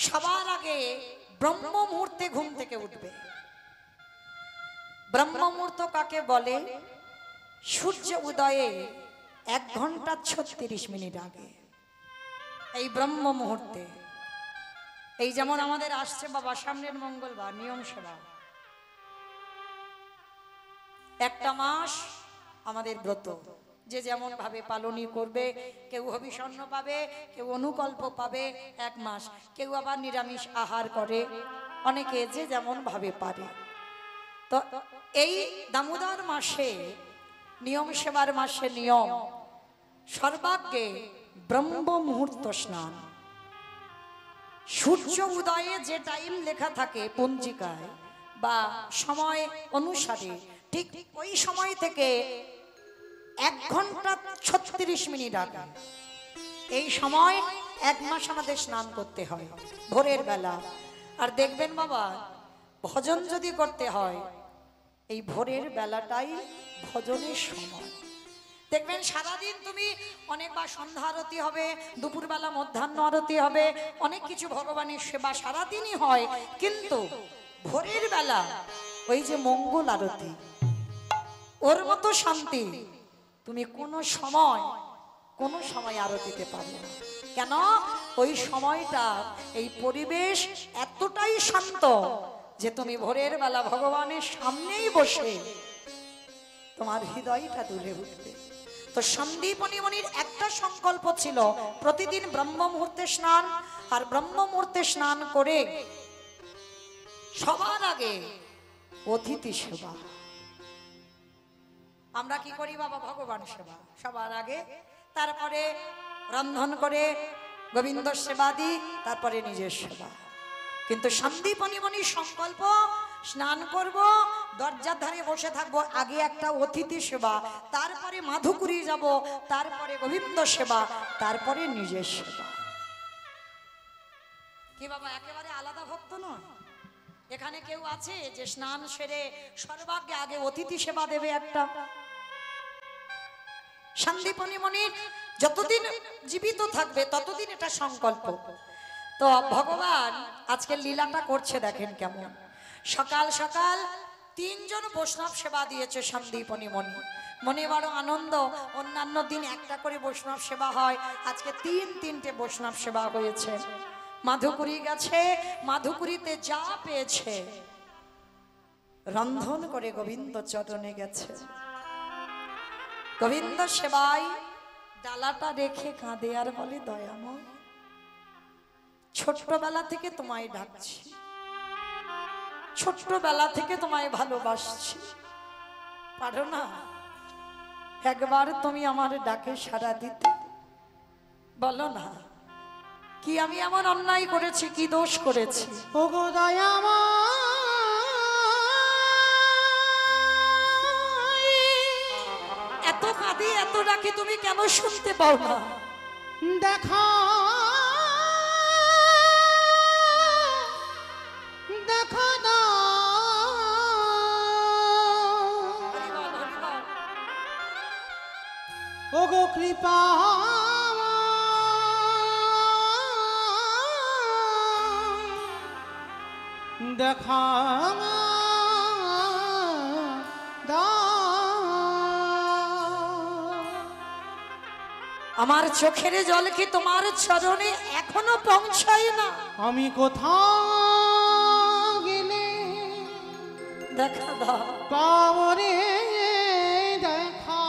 সবার আগে ব্রহ্ম মুহূর্তে ঘুম থেকে উঠবে। ব্রহ্ম মুহূর্ত কাকে বলে? সূর্য উদয়ে 1 ঘন্টা 36 মিনিট আগে এই ব্রহ্ম মুহূর্তে। এই যেমন আমাদের আসছে বাবা সামনের মঙ্গলবার নিয়ম সেবা, একটা মাস আমাদের ব্রত, যে যেমন ভাবে পালনই করবে। কেউ হবিষণ্য পাবে, কেউ অনুকল্প পাবে 1 মাস, কেউ আবার নিরামিষ আহার করে, অনেকে যে যেমন ভাবে পারে। তো এই দামোদর মাসে নিয়ম সেবার মাসে নিয়ম সর্বাগ্যে ব্রহ্ম মুহূর্ত স্নান। সূর্য উদয়ে যে টাইম লেখা থাকে পঞ্জিকায় বা সময় অনুসারে, ঠিক ওই সময় থেকে 1 ঘন্টা 36 মিনিট আগে এই সময় 1 মাস আমাদের স্নান করতে হয় ভোরের বেলা। আর দেখবেন বাবা, ভজন যদি করতে হয় এই ভোরের বেলাটাই ভজনের সময়। দেখবেন সারাদিন তুমি অনেকবার সন্ধ্যা আরতি হবে, দুপুরবেলা মধ্যাহ্ন আরতি হবে, অনেক কিছু ভগবানের সেবা সারাদিনই হয়, কিন্তু ভোরের বেলা ওই যে মঙ্গল আরতি, ওর মতো শান্তি তুমি কোনো সময় আরতিতে পাবে না। কেন? ওই সময়টা এই পরিবেশ এতটাই শান্ত যে তুমি ভোরের বেলা ভগবানের সামনেই বসে তোমার হৃদয়টা দুলে উঠবে। তো সন্দীপনী মুনির একটা সংকল্প ছিল প্রতিদিন ব্রহ্ম মুহূর্তে স্নান, আর ব্রহ্ম মুহূর্তে স্নান করে সবার আগে অতিথি সেবা। আমরা কি করি বাবা? ভগবান সেবা সবার আগে, তারপরে রন্ধন করে গোবিন্দ সেবা দিই, তারপরে নিজের সেবা। কিন্তু সন্দীপনী মুনির সংকল্প, স্নান করব, দরজার ধারে বসে থাকবো, আগে একটা অতিথি সেবা, তারপরে মাধুকুরি যাব, তারপরে গোবিন্দ সেবা, তারপরে নিজের সেবা। কি বাবা একেবারে আলাদা ভক্ত নয়? এখানে কেউ আছে যে স্নান সেরে সর্বাগ্যে আগে অতিথি সেবা দেবে একটা? সন্দীপনী মুনির যতদিন জীবিত থাকবে ততদিন এটা সংকল্প। তো ভগবান আজকে লীলাটা করছে, দেখেন কেমন। সকাল সকাল 3 জন বৈষ্ণব সেবা দিয়েছে সন্দীপনী মুনি, মনে বড় আনন্দ। অন্যান্য দিন একটা করে বৈষ্ণব সেবা হয়, আজকে 3-3টে বৈষ্ণব সেবা হয়েছে। মাধুকুরি গেছে, মাধুকুরিতে যা পেয়েছে রন্ধন করে গোবিন্দ চরণে গেছে। গোবিন্দ সেবায় ডালাটা রেখে কাঁদে আর বলে, দয়াময় ছোট্টবেলা থেকে তোমায় ডাকছি, ছোট্টবেলা থেকে তোমায় ভালোবাসছি, পারো না একবার তুমি আমার ডাকে সাড়া দিতে? বলো না, কি আমি এমন অন্যায় করেছি, কি দোষ করেছি? ও গো দয়াময়, এত কাঁদি এত ডাকি, তুমি কেন শুনতে পাও না? দেখা দেখা না ও গো কৃপা দেখা আমার চোখের জল কি তোমার চরণে এখনো পৌঁছায় না? আমি কোথাও গেলে দেখা দাও, পাবরে দেখা,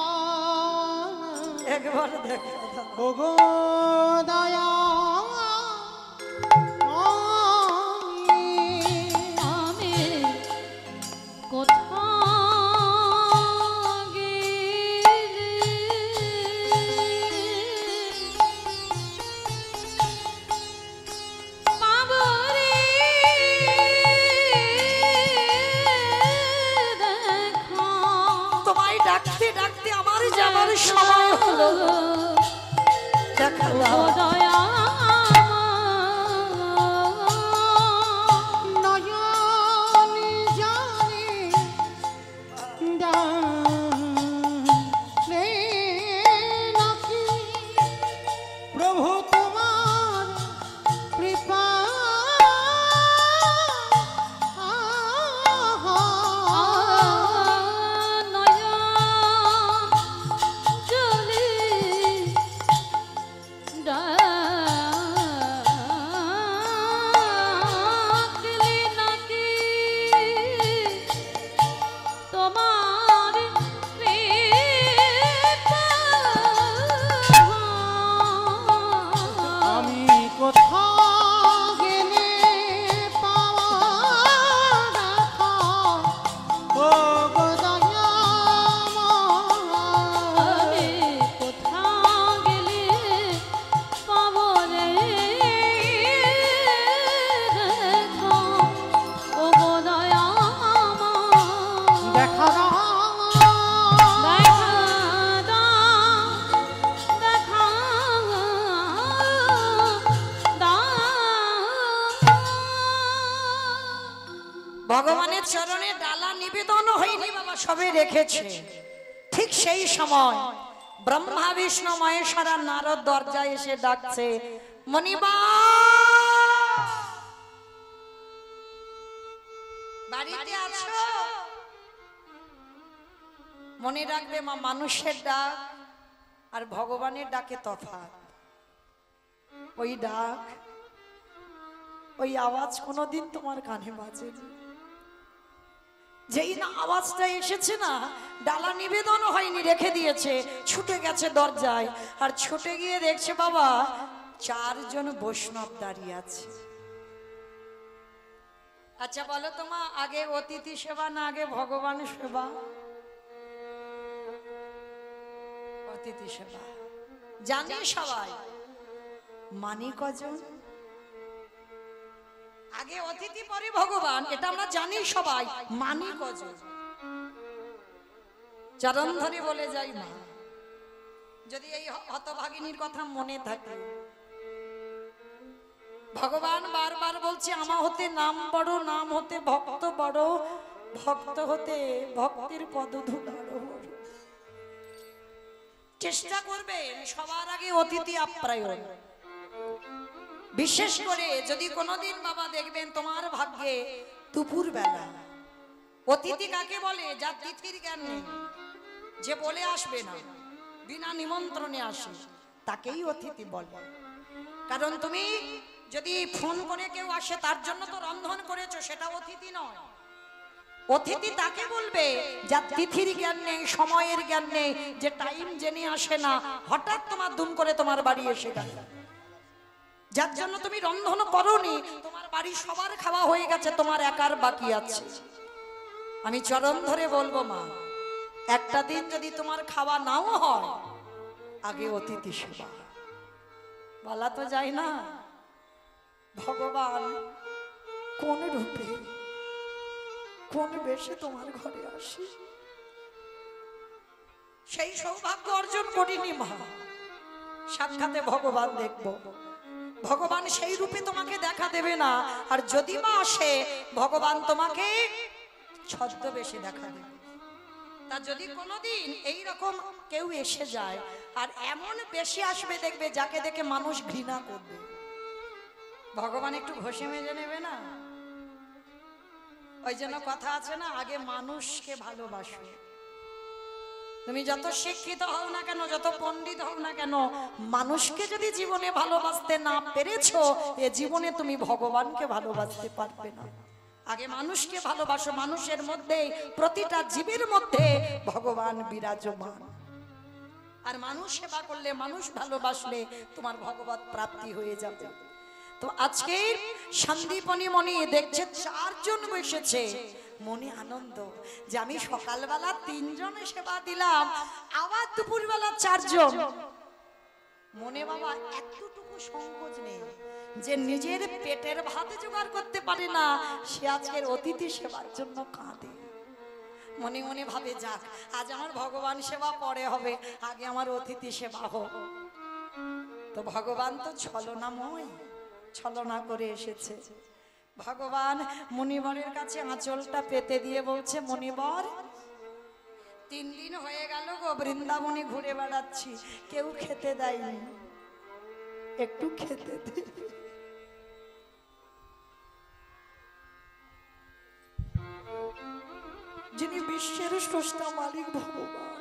একবার দেখা দাও। ও গো দয়া আমি কোথাও ডাকতে ডাকতে আমার যাবার সময় হলো, দেখা দাও। প্রভু তোমার কৃপা ভগবানের চরণে ডালা নিবেদন হয়নি বাবা, সবে রেখেছে। ঠিক সেই সময় ব্রহ্মা বিষ্ণু মহেশ্বর নারদ দরজায় এসে ডাকছে, মণিবা বাড়িতে আছো? মনে রাখবে মা, মানুষের ডাক আর ভগবানের ডাকে তফাৎ। ওই ডাক, ওই আওয়াজ কোনোদিন তোমার কানে বাজেনি। যেই না আওয়াজটা এসেছে না, ডালা নিবেদন হয়নি, রেখে দিয়েছে, ছুটে গেছে দরজায়। আর ছুটে গিয়ে দেখছে বাবা 4 জন বৈষ্ণব দাঁড়িয়ে আছে। আচ্ছা বলো তোমা, আগে অতিথি সেবা না আগে ভগবান সেবা? অতিথি সেবা জানি সবাই, মানি কজন? আগে অতিথি পরে ভগবান, এটা আমরা জানি সবাই। মানি কজন? চরণ ধরে বলে যাই না, যদি এই হতভাগিনীর কথা মনে থাকে। ভগবান বারবার বলছে, আমা হতে নাম বড়, নাম হতে ভক্ত বড়, ভক্ত হতে ভক্তির পদধূলা বড়। চেষ্টা করবেন সবার আগে অতিথি আপ্যায়ন। বিশেষ করে যদি কোনোদিন বাবা দেখবেন তোমার ভাগ্যে দুপুর বেলা, অতিথি কাকে বলে? যার তিথির জ্ঞান নেই, যে বলে আসবে না, বিনা নিমন্ত্রণে আসে, তাকেই অতিথি বলে। কারণ তুমি যদি ফোন করে কেউ আসে, তার জন্য তো রন্ধন করেছো, সেটা অতিথি নয়। অতিথি তাকে বলবে যার তিথির জ্ঞান নেই, সময়ের জ্ঞান নেই, যে টাইম জেনে আসে না, হঠাৎ তোমার দুম করে তোমার বাড়ি এসে গেল, যার জন্য তুমি রন্ধন করোনি, তোমার বাড়ি সবার খাওয়া হয়ে গেছে, তোমার একার বাকি আছে। আমি চরণ ধরে বলবো মা, একটা দিন যদি তোমার খাওয়া নাও হয়, আগে অতিথি সেবা। বলা তো যায় না ভগবান কোন রূপে কোন বেশে তোমার ঘরে আসে, সেই সৌভাগ্য অর্জন করিনি মা। সাক্ষাতে ভগবান দেখব, ভগবান সেই রূপে তোমাকে দেখা দেবে না। আর যদি মা আসে, ভগবান তোমাকে ছদ্মবেশে দেখা দেবে। তা যদি কোনোদিন এইরকম কেউ এসে যায়, আর এমন বেশি আসবে দেখবে যাকে দেখে মানুষ ঘৃণা করবে, ভগবান একটু ঘষে মেজে নেবে না? ওই জন্য কথা আছে না, আগে মানুষকে ভালোবাসো। তুমি যত শিক্ষিত হও না কেন, যত পণ্ডিত হও না কেন, মানুষকে যদি জীবনে ভালোবাসতে না পেরেছো, এ জীবনে তুমি ভগবানকে ভালোবাসতে পারবে না। আগে মানুষকে ভালোবাসো। মানুষের মধ্যে, প্রতিটা জীবের মধ্যে ভগবান বিরাজমান। আর মানুষ সেবা করলে, মানুষ ভালোবাসলে তোমার ভগবত প্রাপ্তি হয়ে যাবে। তো আজকে সন্দীপনী মণি দেখছে 4 জন বসেছে, মনে আনন্দ যে আমি সকালবেলা 3 জনে সেবা দিলাম, আবার দুপুরবেলা 4 জন। মনে বাবা এতটুকু সংকোচ নেই যে নিজের পেটের ভাত জোগাড় করতে পারে না, সে আজকের অতিথি সেবার জন্য কাঁদে। মনে মনে ভাবে, যাক আজ আমার ভগবান সেবা পরে হবে, আগে আমার অতিথি সেবা হোক। তো ভগবান তো ছলনাময়, ছলনা করে এসেছে। ভগবান মুনিবরের কাছে আঁচলটা পেতে দিয়ে বলছে, মুনিবর 3 দিন হয়ে গেল গো, বৃন্দাবনে ঘুরে বেড়াচ্ছি, কেউ খেতে দেয়নি, একটু খেতে দে। যিনি বিশ্বের স্রষ্টা মালিক ভগবান,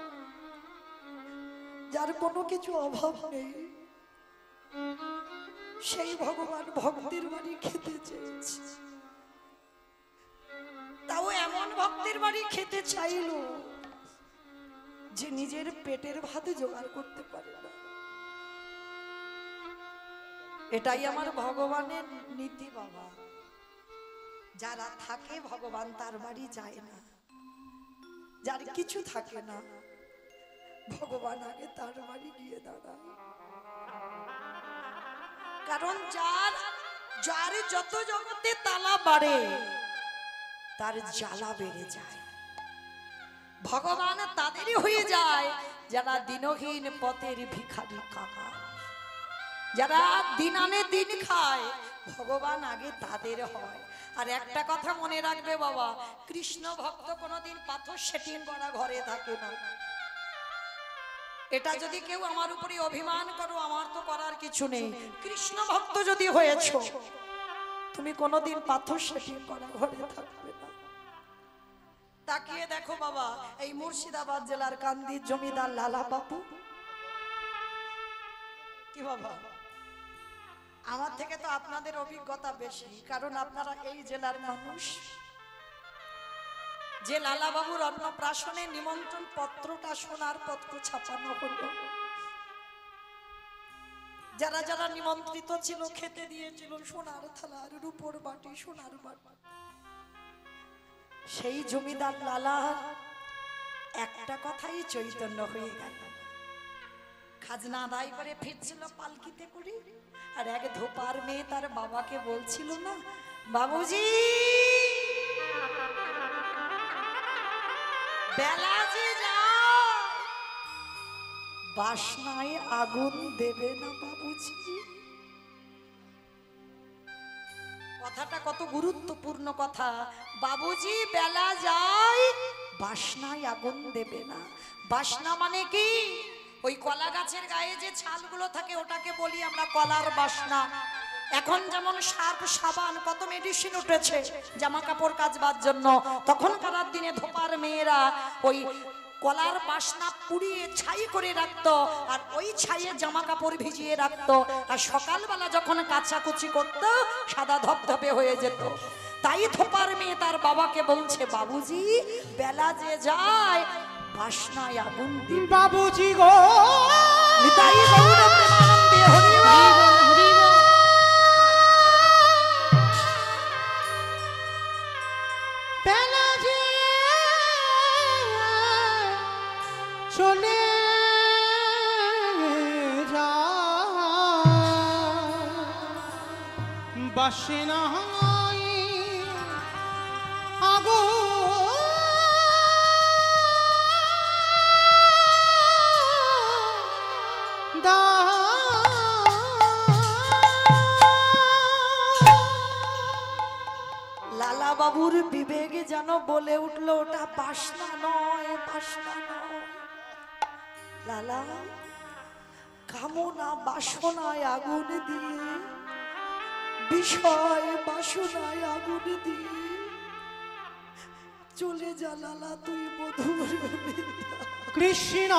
যার কোনো কিছু অভাব নেই, সেই ভগবান ভক্তের বাড়ি খেতে চেয়েছে। তাও এমন ভক্তের বাড়ি খেতে চাইলো যে নিজের পেটের ভাত জোগাড় করতে পারে না। এটাই আমার ভগবানের নীতি বাবা। যারা থাকে ভগবান তার বাড়ি যায় না, যার কিছু থাকে না ভগবান আগে তার বাড়ি গিয়ে দাঁড়ায়। কারণ যার যত জগতে তালা বাড়ে, তার জ্বালা বেড়ে যায়। ভগবান তাদেরই হয়ে যায় যারা দিনহীন পথের ভিখারি কাকা, যারা দিন আনে দিন খায়, ভগবান আগে তাদের হয়। আর একটা কথা মনে রাখবে বাবা, কৃষ্ণ ভক্ত কোনোদিন পাথর সেটিং করা ঘরে থাকে না। এটা যদি কেউ আমার উপরে অভিমান করো, আমার তো করার কিছু নেই। কৃষ্ণ ভক্ত যদি হয়েছো, তুমি কোনোদিন পাথর সেটিং করা ঘরে থাকবে না। তাকিয়ে দেখো বাবা, এই মুর্শিদাবাদ জেলার কান্দির জমিদার লালা বাবু, কি বাবা, আমার থেকে তো আপনাদের অভিজ্ঞতা বেশি, কারণ আপনারা এই জেলার মানুষ। যে লালা বাবুর অন্নপ্রাশনে নিমন্ত্রণ পত্রটা সোনার পত্র ছাপানো হলো, যারা যারা নিমন্ত্রিত ছিল খেতে দিয়েছিল সোনার থালার রূপোর বাটি, সোনার বাটি। সেই জমিদার লালার একটা কথাই চৈতন্য হয়ে গেল। খাজনা আদায় করে ফিরছিল পালকিতে করে, আর এক ধোপার মেয়ে তার বাবাকে বলছিল না, বাবুজি বেলা যে যায়, বাসনায় আগুন দেবে না বাবুজি। কথাটা কত গুরুত্বপূর্ণ কথা। বাবুজি বেলা যায়, বাসনায় আগুন দেবে না। বাসনা মানে কি? ওই কলা গাছের গায়ে যে ছালগুলো থাকে ওটাকে বলি আমরা কলার বাসনা। এখন যেমন সার্ফ সাবান কত মেডিসিন উঠেছে জামা কাপড় কাচবার জন্য, তখনকার দিনে ধোপার মেয়েরা ওই কলার বাসনা পুড়িয়ে ছাই করে রাখতো, আর ওই ছাইয়ে জামা কাপড় ভিজিয়ে রাখতো, আর সকালবেলা যখন কাচাকুচি করতো সাদা ধপধপে হয়ে যেত। তাই ধোপার মেয়ে তার বাবাকে বলছে, বাবুজি বেলা যে যায়, বাসনায় আগুন দিবে। বাবুজি গো, নিতাই গৌর প্রেমানন্দে হরি বল। বেলা যে চলে যায়, বাসনায় আগুন লালা বাবুর বিবেকে যেন বলে উঠলো, ওটা বাসনা নয়, বাসনা নয়। লালা কামনা বাসনায় আগুন দিয়ে, বিষয় বাসনায় আগুন দিয়ে চলে যা লালা, তুই মধুর কৃষ্ণ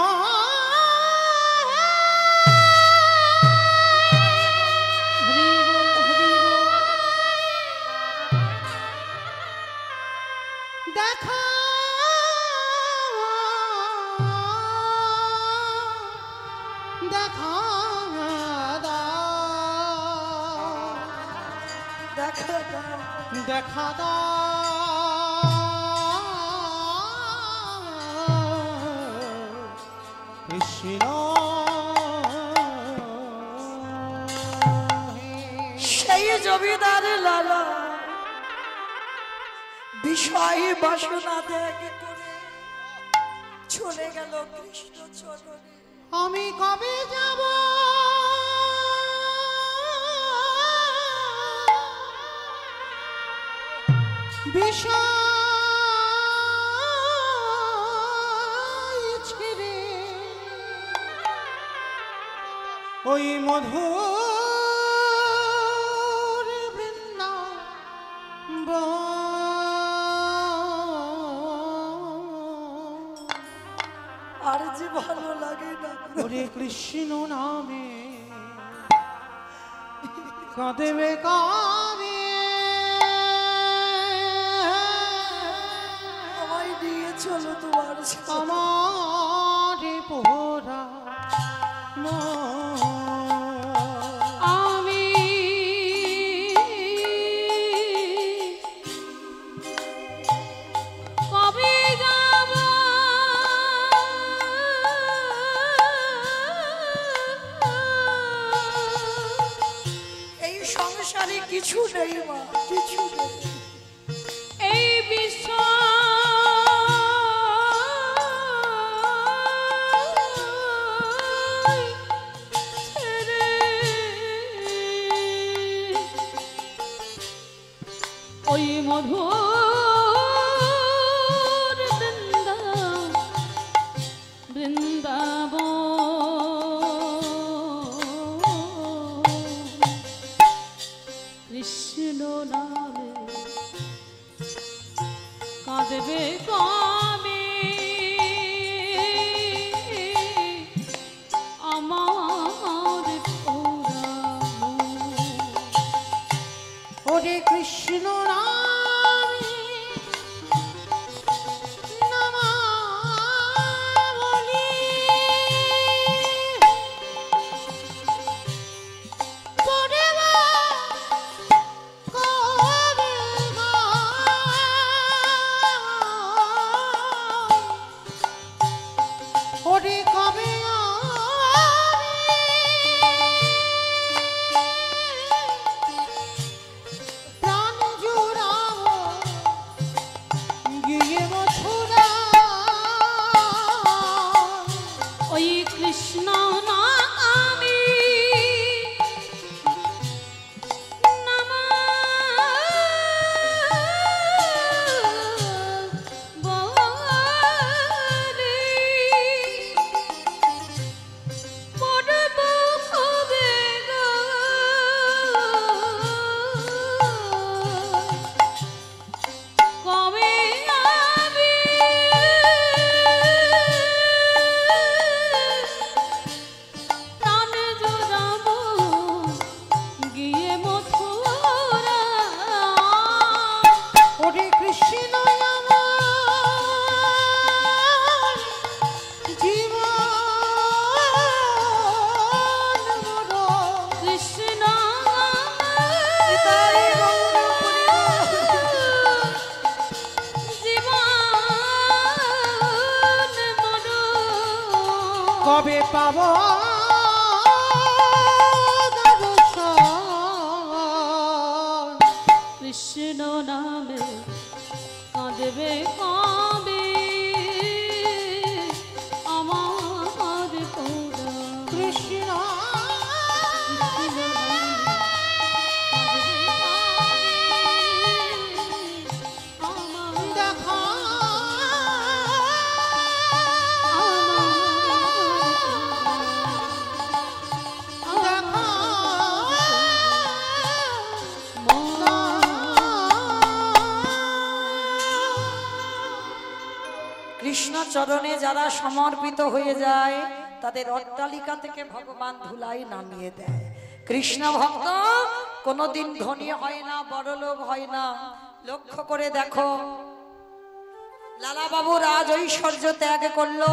দেখা দেখা দেখা দেখা দা কৃষ্ণ। সেই জমিদার লালা বিষয় বাসনা ত্যাগ করে চলে গেল কৃষ্ণ চরণে। আমি কবে যাব বিষয় ছেড়ে, ওই মধুর বৃন্দাবন। আর যে ভালো লাগে না, ওরে কৃষ্ণ নামে কাঁদেবে কাবে, আমায় নিয়ে চলো তোমার সাথে। আমার পোড়া আমি কবে যাব এই সংসারে কিছু নেই মা, কিছু নেই। এই বিশ্ব ছেড়ে ওই মধুর বৃন্দাবন কৃষ্ণ নামে কাঁদবে কবে আমার ওরে কৃষ্ণ নামে নামাবলি পড়িবা কবে গো? ওরে কবে প্রাণ জুড়াবো গিয়ে মথুরা। ওই কৃষ্ণ নামে বলে পড়ব কবে গো কবে আমি প্রাণ জোড়াবো গিয়ে মথুরা ওরে কৃষ্ণ আমার জীবন মরণ। কৃষ্ণ নিতাই গৌর জীবন মরণ কবে পাব দর্শন? কৃষ্ণ নামে কাঁদবে কবে আমার পোড়া কৃষ্ণ কৃষ্ণ নামে কাঁদবে কবে আমার দেখা দেখা কৃষ্ণ চরণে যারা সমর্পিত হয়ে যায় তাদের অট্টালিকা থেকে ভগবান ধুলাই নামিয়ে দেয়। কৃষ্ণ ভক্ত কোনোদিন ধনী হয় না, বড়লোক হয় না। লক্ষ্য করে দেখো, লালা বাবু রাজ ঐশ্বর্য ত্যাগ করলো,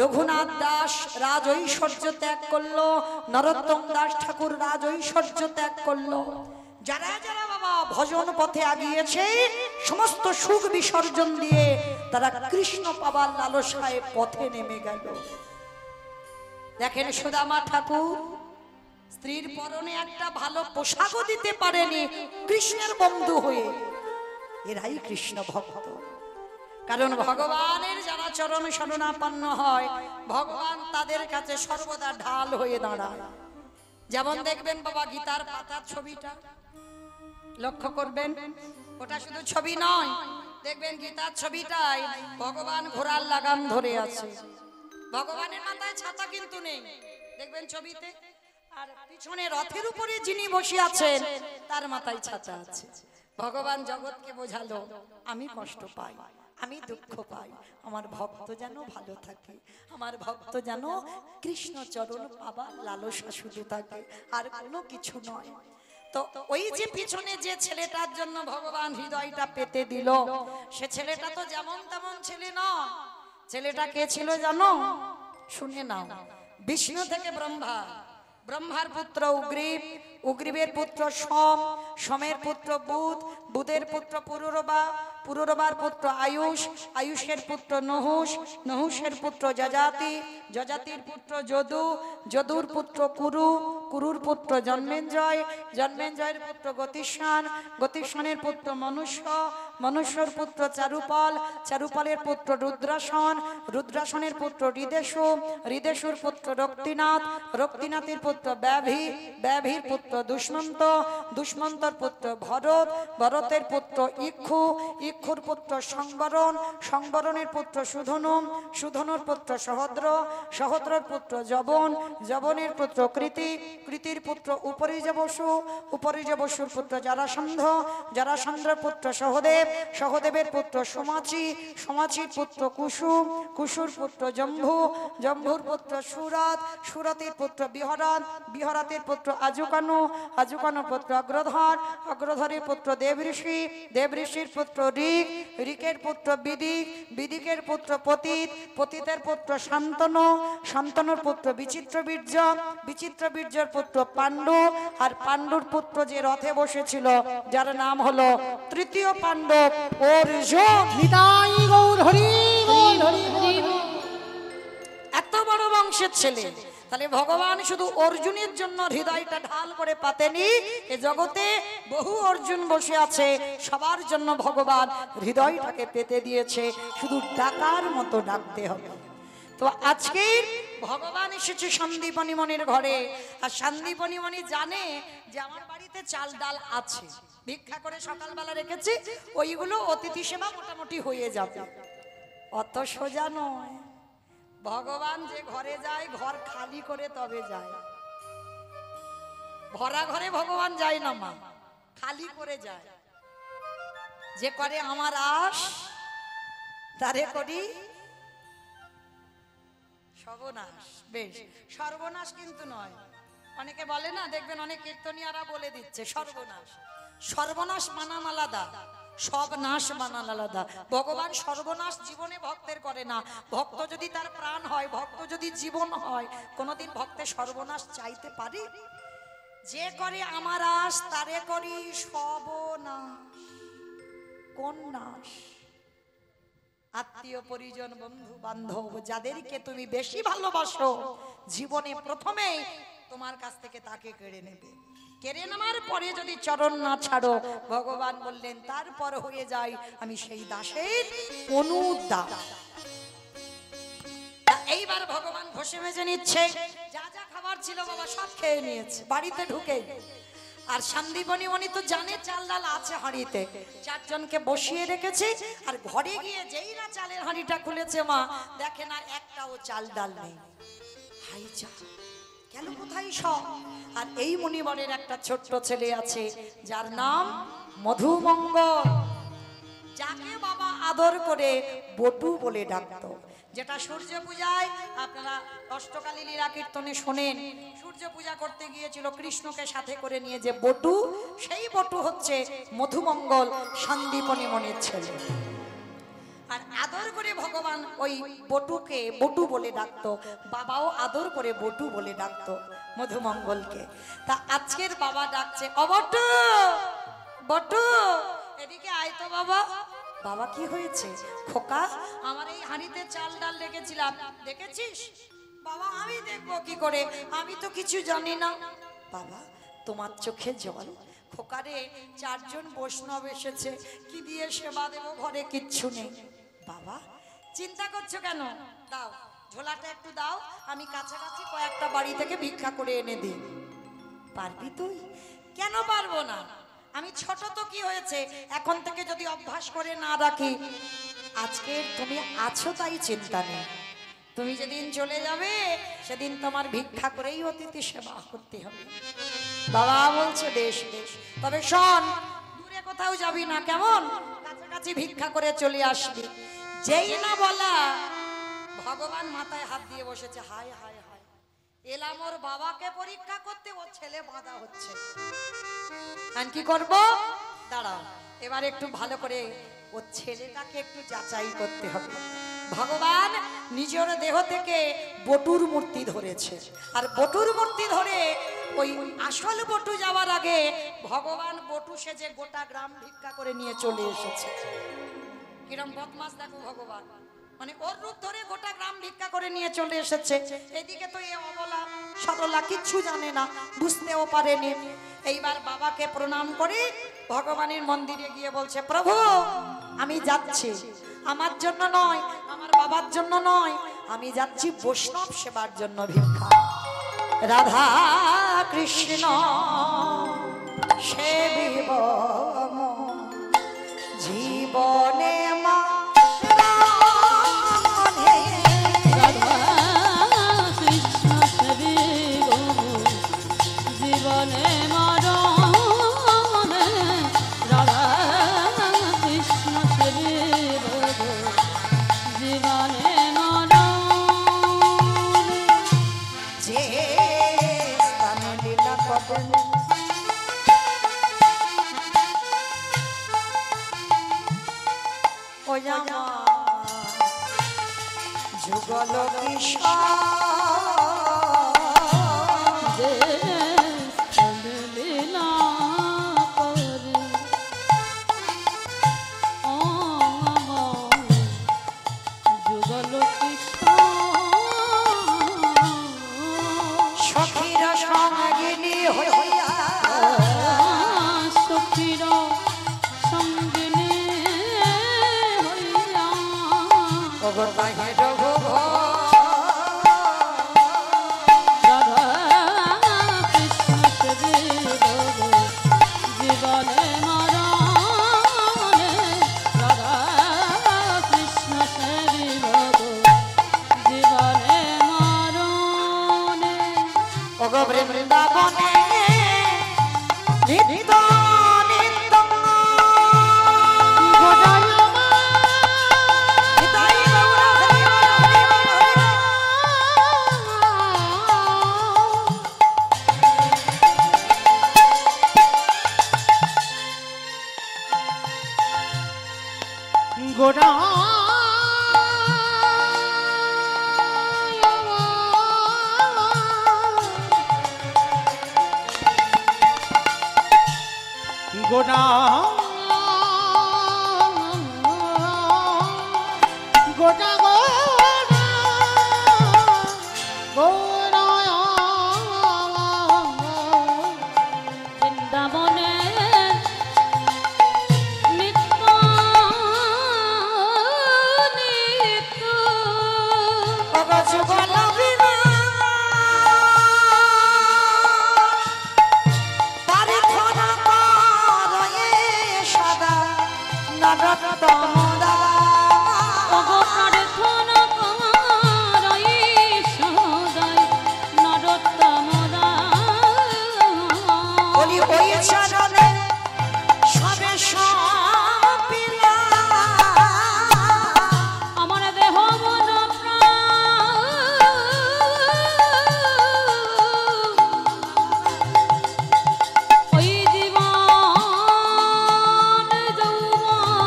রঘুনাথ দাস রাজ ঐশ্বর্য ত্যাগ করলো, নরোত্তম দাস ঠাকুর রাজ ঐশ্বর্য ত্যাগ করলো। যারা যারা বাবা ভজন পথে আগিয়েছে সমস্ত সুখ বিসর্জন দিয়ে তারা কৃষ্ণ পাবার লালসায় পথে নেমে গেল। দেখেন সুদামা ঠাকুর স্ত্রীর পরনে একটা ভালো পোশাকও দিতে পারেনি কৃষ্ণের বন্ধু হয়ে। এরাই কৃষ্ণ ভক্ত। কারণ ভগবানের যারা চরণ শরণাপন্ন হয় ভগবান তাদের কাছে সর্বদা ঢাল হয়ে দাঁড়ায়। যেমন দেখবেন বাবা গীতার পাতার ছবিটা লক্ষ্য করবেন, ওটা শুধু ছবি নয়, দেখবেন গীতার ছবিটায় ভগবান ঘোড়ার লাগাম ধরে আছে। ভগবানের মাথায় ছাতা কিন্তু নেই, দেখবেন ছবিতে। আর পিছনে রথের উপরে যিনি বসে আছেন তার মাথায় ছাতা আছে। ভগবান জগৎকে বোঝালো আমি কষ্ট পাই, আমি দুঃখ পাই, আমার ভক্ত যেন ভালো থাকে, আমার ভক্ত যেন কৃষ্ণ চরণ পাবার লালসা শুধু থাকে, আর কোনো কিছু নয়। তো ওই যে পিছনে যে ছেলেটার জন্য ভগবান হৃদয়টা পেতে দিল, সে ছেলেটা তো যেমন তেমন ছেলে নয়। ছেলেটা কে ছিল জানো? শুনে নাও। বিষ্ণু থেকে ব্রহ্মা, ব্রহ্মার পুত্র উগ্রীব, উগ্রীবের পুত্র সোম, সোমের পুত্র বুধ, বুধের পুত্র পুরুরবা, পুরুরবার পুত্র আয়ুষ, আয়ুষের পুত্র নহুষ, নহুষের পুত্র যজাতি, যজাতির পুত্র যদু, যদুর পুত্র কুরু, কুরুর পুত্র জন্মেঞ্জয়, জন্মেঞ্জয়ের পুত্র গতিস্বান, গতিস্বানের পুত্র মনুষ্য, মনুষ্যর পুত্র চারুপাল, চারুপালের পুত্র রুদ্রাসন, রুদ্রাসনের পুত্র হৃদেশু, হৃদেশুর পুত্র রক্তিনাথ, রক্তিনাথের পুত্র ব্যাভি, ব্যাভির পুত্র দুষ্মন্ত, দুষ্মন্তর পুত্র ভরত, ভরতের পুত্র ইক্ষু, ইক্ষুর পুত্র সংবরণ, সংবরণের পুত্র সুধনু, সুধনুর পুত্র সহদ্র, সহদ্রর পুত্র জবন, জবনের পুত্র কৃতি, কৃতির পুত্র উপরিজবসু, উপরিজবসুর পুত্র জারাসন্ধ, জারাসন্ধর পুত্র সহদেব, সহদেবের পুত্র সোমাচি, সোমাচির পুত্র কুসু, কুসুর পুত্র জম্ভু, জম্ভুর পুত্র সুরত, সুরতের পুত্র বিহরত, বিহরতের পুত্র আজুকানু, আজুকানুর পুত্র অগ্রধর, অগ্রধরের পুত্র দেবঋষি, দেবঋষির পুত্র ঋক, ঋকের পুত্র বিদিক, বিদিকের পুত্র পতিত, পতিতের পুত্র শান্তনু, শান্তনুর পুত্র বিচিত্রবীর্য, বিচিত্রবীর্যের পুত্র পাণ্ডু, আর পাণ্ডুর পুত্র যে রথে বসেছিল যার নাম হলো তৃতীয় পাণ্ডব অর্জুন। নিতাই গৌর হরি বল, হরি বল। হরি বল। এত বড় বংশের ছেলে, তাহলে ভগবান শুধু অর্জুনের জন্য হৃদয়টা ঢাল করে পাতেনি, এ জগতে বহু অর্জুন বসে আছে, সবার জন্য ভগবান হৃদয়টাকে পেতে দিয়েছে, শুধু ডাকার মতো ডাকতে হবে। তো আজকে ভগবান এসেছে সন্দীপনী মনির ঘরে, আর সন্দীপনী মনি জানে যে আমার বাড়িতে চাল ডাল আছে, ভিক্ষা করে সকালবেলা রেখেছি, ওইগুলো অতিথি সেবা মোটামুটি হয়ে যাবে। অত সোজা নয়, ভগবান যে ঘরে যায় ঘর খালি করে তবে যায়, ভরা ঘরে ভগবান যায় না মা, খালি করে যায়। যে করে আমার আশ তারে করি সর্বনাশ। বেশ, সর্বনাশ কিন্তু নয়, অনেকে বলে না, দেখবেন অনেক কীর্তনিয়ারা বলে দিচ্ছে সর্বনাশ। সর্বনাশ মানান আলাদা, সব নাশ মানান আলাদা। ভগবান সর্বনাশ জীবনে ভক্তের করে না। ভক্ত যদি তার প্রাণ হয়, ভক্ত যদি জীবন হয়, কোনোদিন ভক্তের সর্বনাশ চাইতে পারি? যে করে আমার আশ তারে করি সর্বনাশ। কোন নাশ? আত্মীয় পরিজন বন্ধু বান্ধব যাদেরকে তুমি বেশি ভালোবাসো, জীবনে প্রথমেই তোমার কাছ থেকে তাকে কেড়ে নেবে। কেড়ে নেওয়ার পরে যদি চরণ না ছাড়ো, ভগবান বললেন তারপর হয়ে যায় আমি সেই দাসের অনুদাস। এইবার ভগবান ঘষে মেজে নিচ্ছে, যা যা খাবার ছিল বাবা সব খেয়ে নিয়েছে বাড়িতে ঢুকে। আর সন্দীপনী মনি তো জানে চাল ডাল আছে হাঁড়িতে, চারজনকে বসিয়ে রেখেছে, আর ঘরে গিয়ে যেই না চালের হাঁড়িটা খুলেছে মা দেখে না একটাও চাল ডাল নেই। হাই যা, কেন কোথায় সব? আর এই মণিবরের একটা ছোট্ট ছেলে আছে যার নাম মধুমঙ্গল, যাকে বাবা আদর করে বটু বলে ডাকতো। যেটা সূর্য পূজায় আপনারা অষ্টকালী লীলা কীর্তনে শোনেন, সূর্য পূজা করতে গিয়েছিল কৃষ্ণকে সাথে করে নিয়ে যে বটু, সেই বটু হচ্ছে মধুমঙ্গল সন্দীপনী মনির ছেলে। আর আদর করে ভগবান ওই বটুকে বটু বলে ডাকতো, বাবাও আদর করে বটু বলে ডাকতো মধুমঙ্গলকে। তা আজকের বাবা ডাকছে, অবটু বটু এদিকে আয় তো বাবা। বাবা কি হয়েছে? খোকা আমার এই হাঁড়িতে চাল ডাল রেখেছিলাম, দেখেছিস? বাবা আমি দেখবো কি করে, আমি তো কিছু জানি না। বাবা তোমার চোখে জল। খোকারে চারজন বৈষ্ণব এসেছে, কি দিয়ে সেবা দেবো, ঘরে কিচ্ছু নেই। বাবা চিন্তা করছো কেন? দাও ঝোলাটা একটু দাও, আমি কাছাকাছি কয়েকটা বাড়ি থেকে ভিক্ষা করে এনে দিই। পারবি তুই? কেন পারবো না, আমি ছোট তো কি হয়েছে, এখন থেকে যদি অভ্যাস করে না রাখি। আজকে তুমি আছো তাই চিন্তা নেই, তুমি যেদিন চলে যাবে সেদিন তোমার ভিক্ষা করেই অতিথি সেবা করতে হবে। বাবা বলছে বেশ বেশ, তবে শোন দূরে কোথাও যাবি না, কেমন? কাছাকাছি ভিক্ষা করে চলে আসবি। যেই না বলা ভগবান মাথায় হাত দিয়ে বসেছে, হায় হায় হায়, এলাম ওর বাবাকে পরীক্ষা করতে, ওর ছেলে বাঁধা হচ্ছে। আর কি করবো? দাঁড়াও, এবার একটু ভালো করে ওর ছেলেটাকে একটু যাচাই করতে হবে। ভগবান নিজের দেহ থেকে বটুর মূর্তি ধরেছে, আর বটুর মূর্তি ধরে ওই আসল বটু যাওয়ার আগে ভগবান বটু সেজে গোটা গ্রাম ভিক্ষা করে নিয়ে চলে এসেছে। কিরম বদমাস দেখো ভগবান, মানে ওর রূপ ধরে গোটা গ্রাম ভিক্ষা করে নিয়ে চলে এসেছে। এদিকে তো এ অবলা সরলা কিচ্ছু জানে না, বুঝতেও পারেনি। এইবার বাবাকে প্রণাম করে ভগবানের মন্দিরে গিয়ে বলছে, প্রভু আমি যাচ্ছি, আমার জন্য নয়, আমার বাবার জন্য নয়, আমি যাচ্ছি বৈষ্ণব সেবার জন্য ভিক্ষা। রাধা কৃষ্ণ সেবিব জীবনে মা রাধা কৃষ্ণ সেবি গো জীবনে মরণে রাধা কৃষ্ণ সেবি গো জীবনে মরণে যে স্থানে লীলা করেন ও আমার যুগল কিশোর যে লীলা করে ও আমার যুগল কিশোর সখীর সঙ্গিনী হইয়া সখীর সঙ্গিনী হইয়া ওগো তাহে রাধা কৃষ্ণ সেবি গো জীবনে মরণে রাধা কৃষ্ণ সেবি গো জীবনে মরণে ওগো বৃন্দাবনে নিত্য নিত্য নিতাই গৌর হরি হরি হরি। গোড়া গোড়া গোটা গোড়া গোড়া বৃন্দাবনে নিত্য নিত্য ওগো যুগল পারিথনা করয়ে সদা নরতম ওগো প্রার্থনা করি সদাই নরোত্তম বলি ওই চরণে সবে সপিলা আমার দেহ মন প্রাণ ওই জীবন যৌবন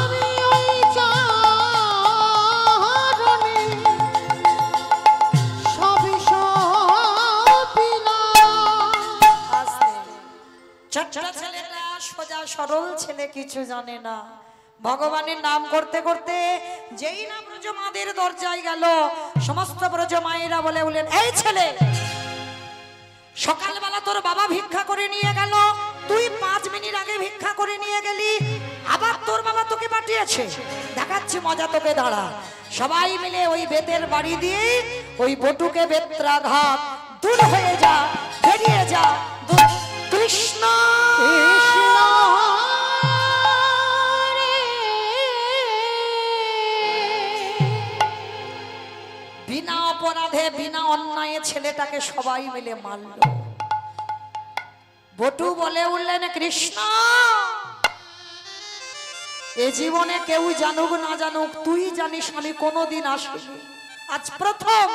আমি ওই চরণে সবই সপিলাম। ছোট্ট ছেলেটা সোজা সরল ছেলে, কিছু জানে না। ভগবানের নাম করতে করতে যেই না ব্রজমাদের দরজায় গেল, সমস্ত ব্রজমায়েরা বলে উঠলেন, এই ছেলে, সকালবেলা তোর বাবা ভিক্ষা করে নিয়ে গেল, তুই 5 মিনিট আগে ভিক্ষা করে নিয়ে গেলি, আবার তোর বাবা তোকে পাঠিয়েছে, দেখাচ্ছি মজা তোকে, দাঁড়া। সবাই মিলে ওই বেতের বাড়ি দিয়ে ওই বটুকে বেত্রাঘাত, দূর হয়ে যা, বেরিয়ে যা, কৃষ্ণ বিনা অপরাধে বিনা অন্যায়ে ছেলেটাকে সবাই মিলে মারল। বটু বলে উঠলেন, কৃষ্ণ, এ জীবনে কেউ জানুক না জানুক, তুই জানিস আমি কোনোদিন আসিনি, আজ প্রথম।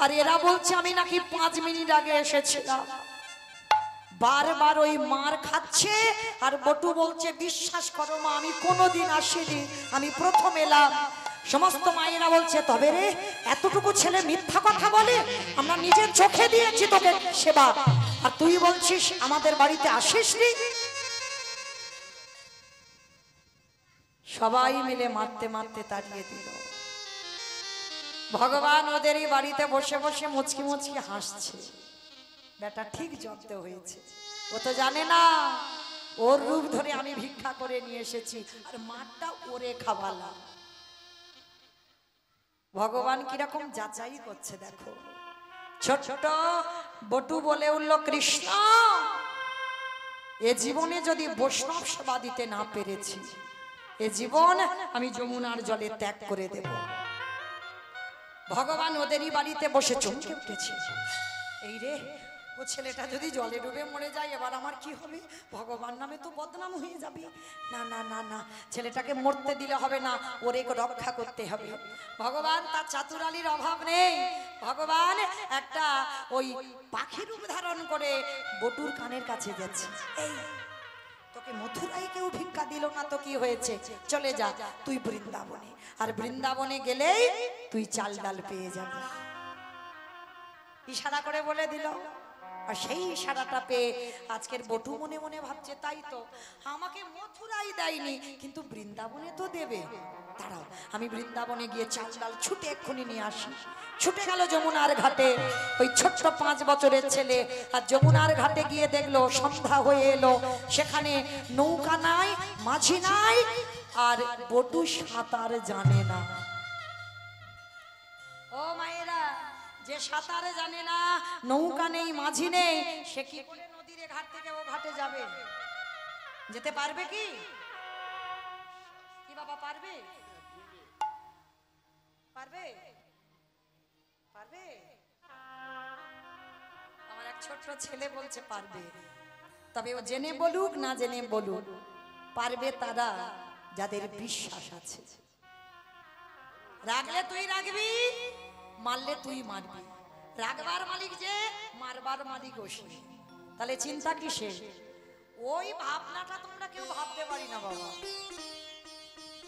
আর এরা বলছে আমি নাকি 5 মিনিট আগে এসেছিলাম। বারবার ওই মার খাচ্ছে, আর বটু বলছে, বিশ্বাস করো মা, আমি কোনোদিন আসিনি, আমি প্রথম এলাম। সমস্ত মায়েরা বলছে, তবে রে এতটুকু ছেলে মিথ্যা কথা বলে, আমরা নিজের চোখে দিয়েছি তোকে সেবা, আর তুই বলছিস আমাদের বাড়িতে আসিসনি। সবাই মিলে মারতে মারতে তাড়িয়ে দিল। ভগবান ওদেরই বাড়িতে বসে বসে মুচকি মুচকি হাসছে। বেটা ঠিক জব্দ হয়েছে, ও তো জানে না ওর রূপ ধরে আমি ভিক্ষা করে নিয়ে এসেছি, আর মারটা ওরে খাওয়ালাম। ভগবান কিরকম যাচাই করছে দেখো। ছোট বটু বলে উঠল, কৃষ্ণ এ জীবনে যদি বৈষ্ণব সেবা দিতে না পেরেছি, এ জীবন আমি যমুনার জলে ত্যাগ করে দেব। ভগবান ওদেরই বাড়িতে বসে চমকে উঠেছে, এই রে ও ছেলেটা যদি জলে ডুবে মরে যায় এবার আমার কি হবে? ভগবান নামে তো বদনাম হয়ে যাবে। না না না না, ছেলেটাকে মরতে দিলে হবে না, ওরে রক্ষা করতে হবে। ভগবান তার চাতুরালির অভাব নেই। ভগবান একটা ওই পাখির রূপ ধারণ করে বটুর কানের কাছে যাচ্ছে, এই তোকে মথুরায় কেউ ভিক্ষা দিল না তো কি হয়েছে, চলে যা তুই বৃন্দাবনে, আর বৃন্দাবনে গেলেই তুই চাল ডাল পেয়ে যাবি। ইশারা করে বলে দিল, আর সেই ইশারাটা পেয়ে আজকের বটু মনে মনে ভাবছে, তাই তো আমাকে মথুরাই দেয়নি, কিন্তু বৃন্দাবনে তো দেবে। দাঁড়াও, আমি বৃন্দাবনে গিয়ে চাল ডাল ছুটে এক্ষুনি নিয়ে আসি। ছুটে গেল যমুনার ঘাটে, ওই ছোট্ট 5 বছরের ছেলে। আর যমুনার ঘাটে গিয়ে দেখলো সন্ধ্যা হয়ে এলো, সেখানে নৌকা নাই, মাঝি নাই, আর বটু সাঁতার জানে না। ও মায়েরা, যে সাঁতারে জানে না, নৌকা নেই, মাঝি নেই, সে কি করে নদীর ঘাট থেকে ও ঘাটে যাবে? যেতে পারবে কি? কি বাবা পারবে? পারবে? পারবে? আমার এক ছোট্ট ছেলে বলছে পারবে, তবে ও জেনে বলুক না জেনে বলুক, পারবে তারা যাদের বিশ্বাস আছে। রাগলে তুই রাগবি, মারলে তুই মারবি। রাগবার মালিক যে, মারবার মালিক ওসে। তাহলে চিন্তা কিসের? ওই ভাবনাটা তোমরা কেউ ভাবতে পারি না বাবা।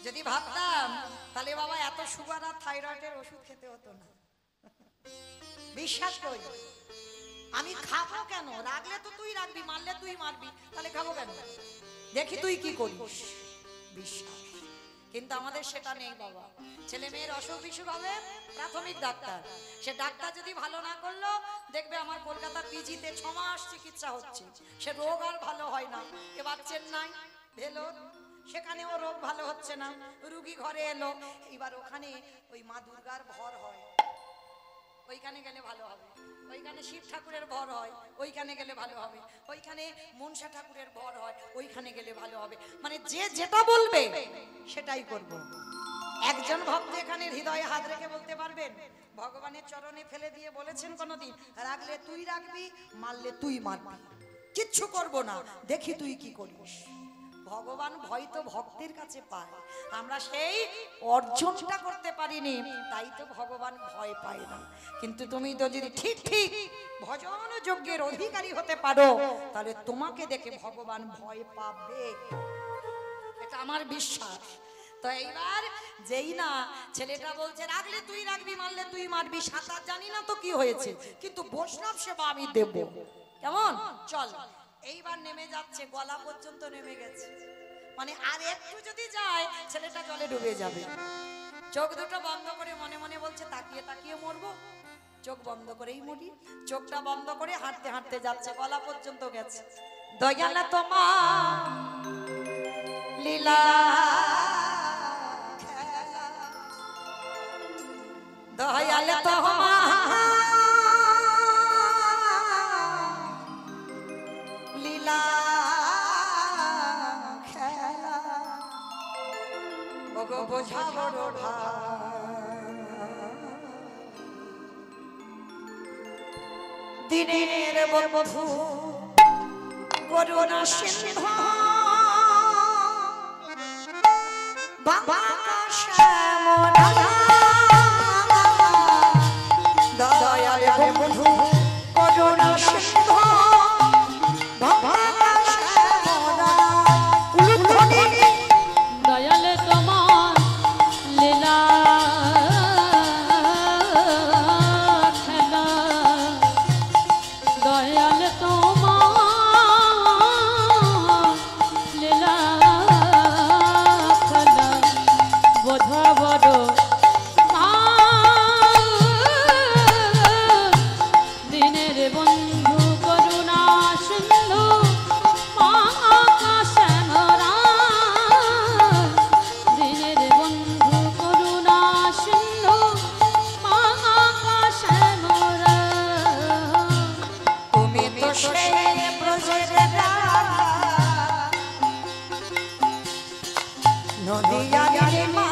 যদি ভাবতাম তাহলে বাবা এত সুগার আর থাইরয়েডের ওষুধ খেতে হতো না। বিশ্বাস করি, আমি খাবো কেন? রাগলে তো তুই রাখবি, মারলে তুই মারবি, তাহলে খাবো কেন? দেখি তুই কি করিস। বিশ্বাস। কিন্তু আমাদের সেটা নেই বাবা। ছেলে মেয়ের অসুখ বিসুখ হবে, প্রাথমিক ডাক্তার, সে ডাক্তার যদি ভালো না করলো, দেখবে আমার কলকাতার পিজিতে 6 মাস চিকিৎসা হচ্ছে, সে রোগ আর ভালো হয় না। এবার চেন্নাই ভেলোর, সেখানেও রোগ ভালো হচ্ছে না, রুগী ঘরে এলো, এবার ওখানে ওই মা দুর্গার ভর হয়, ওইখানে গেলে ভালো হবে। ওইখানে শিব ঠাকুরের ভর হয়, ওইখানে গেলে ভালো হবে। ওইখানে মনসা ঠাকুরের ভর হয়, ওইখানে গেলে ভালো হবে। মানে যে যেটা বলবে সেটাই করব। একজন ভক্ত এখানে হৃদয়ে হাত রেখে বলতে পারবেন, ভগবানের চরণে ফেলে দিয়ে বলেছেন কোনদিন, রাগলে তুই রাখবি, মারলে তুই মারবি, কিচ্ছু করব না, দেখি তুই কি করিস। ভগবান ভয় তো ভক্তের কাছে পায়, আমরা সেই অর্জনটা করতে পারিনি, তাই তো ভগবান ভয় পায় না। কিন্তু তুমি তো যদি ঠিক ঠিক ভজন যজ্ঞের অধিকারী হতে পারো, তাহলে তোমাকে দেখে ভগবান ভয় পাবে, এটা আমার বিশ্বাস। তো এইবার যেই না ছেলেটা বলছে রাগলে তুই রাখবি, মারলে তুই মারবি, সাঁতার জানি না তো কি হয়েছে, কিন্তু বৈষ্ণব সেবা আমি দেব, কেমন? চল। এইবার নেমে যাচ্ছে, গলা পর্যন্ত নেমে গেছে, মানে আর একটু যদি যায় ছেলেটা জলে ডুবে যাবে। চোখ দুটো বন্ধ করে মনে মনে বলছে তাকিয়ে তাকিয়ে মরবো, চোখ বন্ধ করেই মরি। চোখটা বন্ধ করে হাঁটতে হাঁটতে যাচ্ছে, গলা পর্যন্ত গেছে। দয়ালা তোমার লীলা দয়ালে তোমার লীলা খেলা, ওগো বোঝা বড় ভার, দিনের বন্ধু করুণা সিন্ধু বাবা শ্যামলা, দয়ালে বন্ধু করুণা সিন্ধু বাবা শ্যামলা, দয়ালে তোমার লীলা খেলা, দয়ালে তোমার লীলা খেলা, নদিয়ারি মা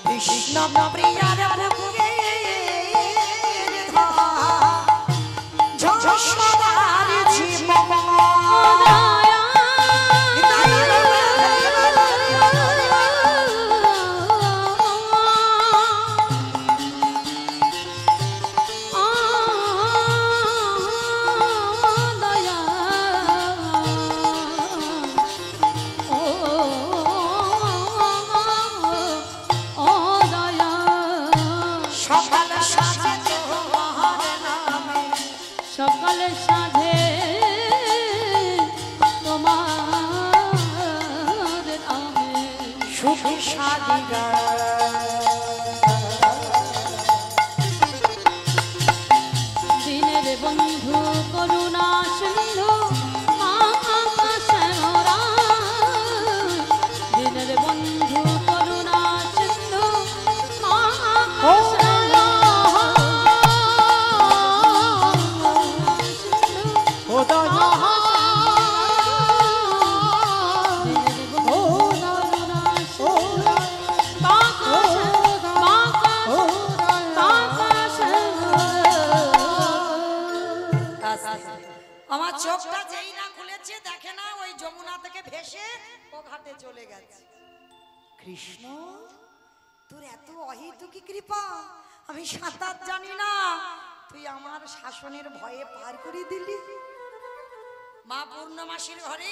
কৃষ্ণ প্রিয়ার বুকে ঝড় জীবন সকালে সাধে তোমার নামে সুখ সাদিগা দিনের বন্ধু করুণা সিন্ধু দিনের বন্ধু করুণা সিন্ধু আমার চোখটা যেই না খুলেছে দেখে না ওই যমুনা থেকে ভেসে ও ঘাটে চলে গেছে। কৃষ্ণ তোর এত অহেতুকি কৃপা, আমি সাঁতার জানি না, তুই আমার শাসনের ভয়ে পার করে দিলি। মা পূর্ণমাসীর ঘরে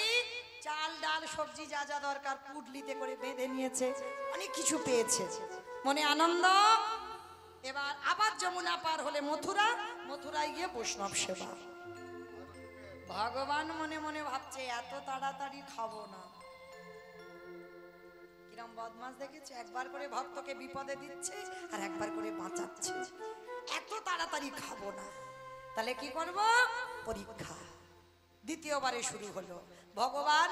চাল ডাল সবজি যা যা দরকার পুটলিতে করে বেঁধে নিয়েছে, অনেক কিছু পেয়েছে, মনে আনন্দ। এবার আবার যমুনা পার হলে মথুরা, মথুরায় গিয়ে বৈষ্ণব সেবা। ভগবান মনে মনে ভাবছে এত তাড়াতাড়ি খাবো না। কিরম বদমাস দেখেছে, একবার করে ভক্তকে বিপদে দিচ্ছে আর একবার করে বাঁচাচ্ছে। এত তাড়াতাড়ি খাবো না, তাহলে কি করব? পরীক্ষা। দ্বিতীয়বারে শুরু হলো। ভগবান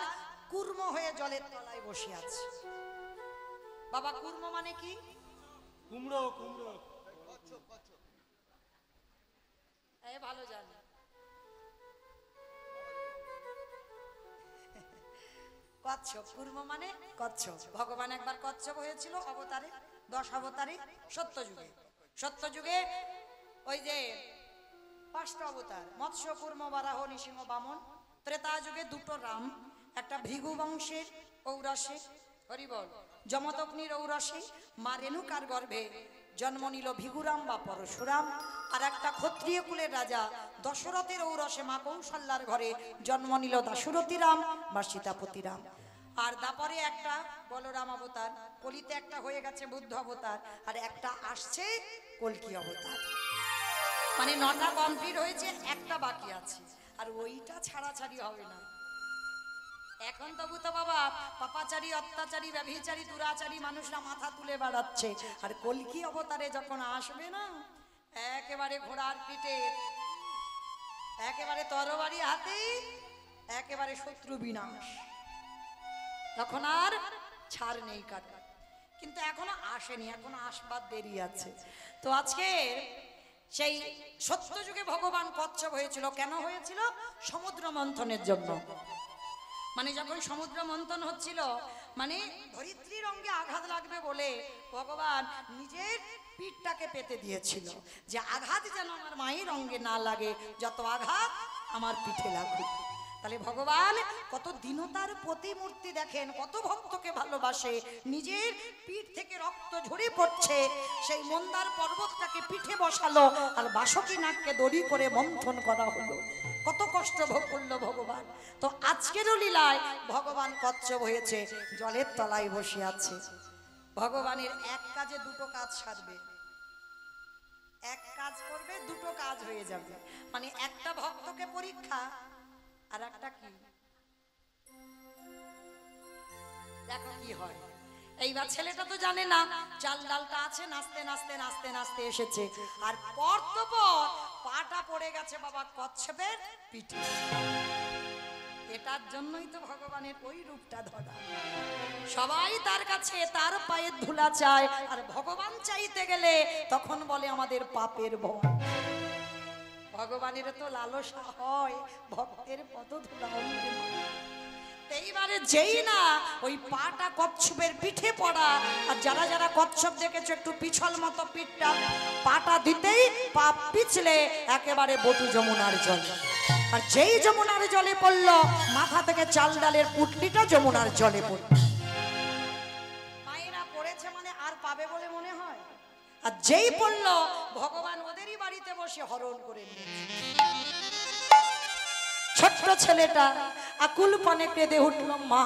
কুর্ম হয়ে জলের তলায় বসে আছে। বাবা কুর্ম মানে কি? কুমড়ো কুমড়ো ভালো জানি। কচ্ছপ, কুর্ম মানে কচ্ছপ। ভগবান একবার কচ্ছপ হয়েছিল অবতারে, 10 অবতারে সত্যযুগে। সত্যযুগে ওই যে 5টা অবতার, মৎস্য কুর্ম বারাহ নৃসিংহ বামন। ত্রেতা যুগে 2টো রাম, একটা ভৃগু বংশের ঔরসে, হরিবল, যমদগ্নির ঔরসে মা রেণুকার গর্ভে জন্ম নিল ভিগুরাম বা পরশুরাম। আর একটা ক্ষত্রিয় কুলের রাজা দশরথের ঔরসে মা কৌশল্যার ঘরে জন্ম নিল দাশরথী রাম বা সীতাপতি রাম। আর তারপরে একটা বলরাম অবতার, কলিতে একটা হয়ে গেছে বুদ্ধ অবতার, আর একটা আসছে কল্কি অবতার। মানে 9টা কমপ্লিট হয়েছে, একটা বাকি আছে, আর ওইটা ছাড়াছাড়ি হবে না। এখন তবু তো বাবা পাপাচারী, অত্যাচারী, ব্যভিচারী, দুরাচারী মানুষরা মাথা তুলে বেড়াচ্ছে। আর কল্কি অবতারে যখন আসবে না, একেবারে ঘোড়ার পিঠে, একেবারে তরবারি হাতে, একেবারে শত্রু বিনাশ, তখন আর ছাড় নেই কাটা। কিন্তু এখনো আসেনি, এখনো আসবার দেরি আছে। তো আজকে সেই সত্যযুগে ভগবান কচ্ছপ হয়েছিল। কেন হয়েছিল? সমুদ্র মন্থনের জন্য। মানে যখন সমুদ্র মন্থন হচ্ছিল, মানে ধরিত্রীর অঙ্গে আঘাত লাগবে বলে ভগবান নিজের পিঠটাকে পেতে দিয়েছিল, যে আঘাত যেন আমার মায়ের অঙ্গে না লাগে, যত আঘাত আমার পিঠে লাগুক। তাহলে ভগবান কত দীনতার প্রতিমূর্তি দেখেন, কত ভক্তকে ভালোবাসে। নিজের পিঠ থেকে রক্ত ঝরে পড়ছে, সেই মন্দার পর্বতটাকে পিঠে বসালো, আর বাসকি নাগকে দড়ি করে মন্থন করা হলো। কত কষ্ট ভোগ করলো ভগবান। তো আজকেরও লীলায় ভগবান কচ্ছপ হয়েছে, জলের তলায় বসে আছে। ভগবানের এক কাজে 2টো কাজ সারবে, এক কাজ করবে 2টো কাজ হয়ে যাবে। মানে একটা ভক্তকে পরীক্ষা, আর একটা কি, দেখো কি হয়। এইবার ছেলেটা তো জানে না, চাল ডালটা আছে, নাচতে নাচতে নাচতে নাচতে এসেছে, আর পর তো পর পাটা পড়ে গেছে বাবা কচ্ছপের পিঠে। এটার জন্যই তো ভগবানের ওই রূপটা ধরা। সবাই তার কাছে তার পায়ের ধুলা চায়, আর ভগবান চাইতে গেলে তখন বলে আমাদের পাপের ভয়। ভগবানের তো লালসা হয় ভক্তের পদধূলা অঙ্গে মাখা। এইবারে যেই না ওই পাটা কচ্ছপের পিঠে পড়া, আর যারা যারা কচ্ছপ দেখেছো একটু পিছল মতো পিঠটা, পাটা দিতেই পা পিছলে একেবারে বটু যমুনার জল। আর যেই যমুনার জলে পড়লো মাথা থেকে চাল ডালের পুটলিটা যমুনার জলে পড়ল। মায়েরা পড়েছে মানে আর পাবে বলে মনে হয়? আর যেই পড়লো ভগবান ওদেরই বাড়িতে বসে হরণ করে নিয়েছে। ছোট্ট ছেলেটা আকুল পানে কেঁদে উঠল, মা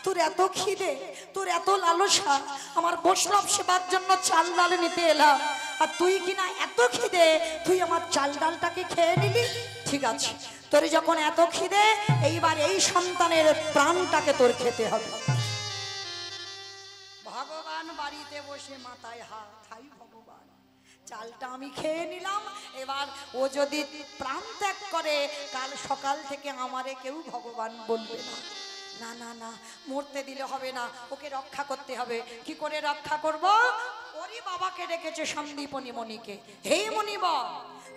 তোর এত খিদে, তোর এত লালসা, আমার বৈষ্ণব সেবার জন্য চাল ডাল নিতে এলাম, আর তুই কিনা এত খিদে তুই আমার চাল ডালটাকে খেয়ে নিলি। ঠিক আছে, তোর যখন এত খিদে এইবার এই সন্তানের প্রাণটাকে তোর খেতে হবে। ভগবান বাড়িতে বসে মাথায় হাত, হাই ভগবান, চালটা আমি খেয়ে নিলাম, এবার ও যদি প্রাণ ত্যাগ করে কাল সকাল থেকে আমারে কেউ ভগবান বলবে না। না না না, মরতে দিলে হবে না, ওকে রক্ষা করতে হবে। কি করে রক্ষা করব? ওরই বাবাকে ডেকেছে সন্দীপনী মণিকে। হে মণি বল,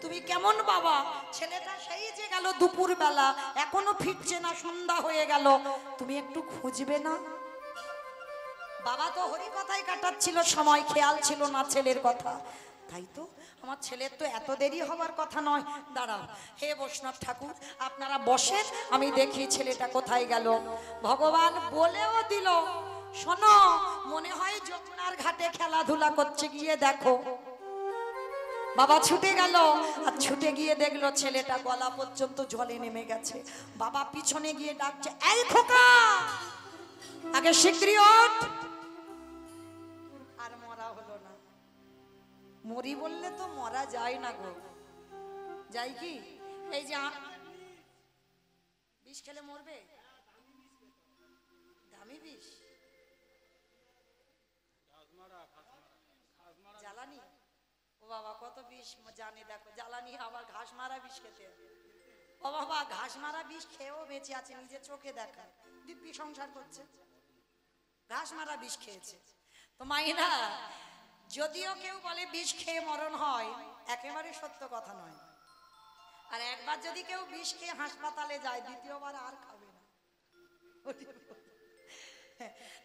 তুমি কেমন বাবা? ছেলেটা সেই যে গেল দুপুর বেলা, এখনো ফিরছে না, সন্ধ্যা হয়ে গেল, তুমি একটু খুঁজবে না? বাবা তো হরি কথাই কাটাচ্ছিল সময়, খেয়াল ছিল না ছেলের কথা। তাই তো আমার ছেলের তো এত দেরি হওয়ার কথা নয়। দাঁড়াও, হে বৈষ্ণব ঠাকুর আপনারা বসেন, আমি দেখি ছেলেটা কোথায় গেল। ভগবান বলেও দিল, শোনো মনে হয় যমুনার ঘাটে খেলাধুলা করছে, গিয়ে দেখো। বাবা ছুটে গেল, আর ছুটে গিয়ে দেখলো ছেলেটা গলা পর্যন্ত জলে নেমে গেছে। বাবা পিছনে গিয়ে ডাকছে, এই খোকা আগে শিগগিরই ওঠ। আর মরা হলো না। মরি বললে তো মরা যায় না গো, যাই কি? এই যে বিষ খেলে মরবে, দামি বিষ, জ্বালানি। ও বাবা কত বিষ জানে, দেখো জ্বালানি আবার ঘাস মারা বিষ খেতে হবে। ও বাবা ঘাস মারা বিষ খেয়েও বেঁচে আছে, নিজের চোখে দেখা, দিব্যি সংসার করছে, ঘাস মারা বিষ খেয়েছে। তো মাইনা যদিও কেউ বলে বিষ খেয়ে মরণ হয়, একেবারে সত্য কথা নয়। আর একবার যদি কেউ বিষ খেয়ে হাসপাতালে যায়, দ্বিতীয়বার আর খাবে না।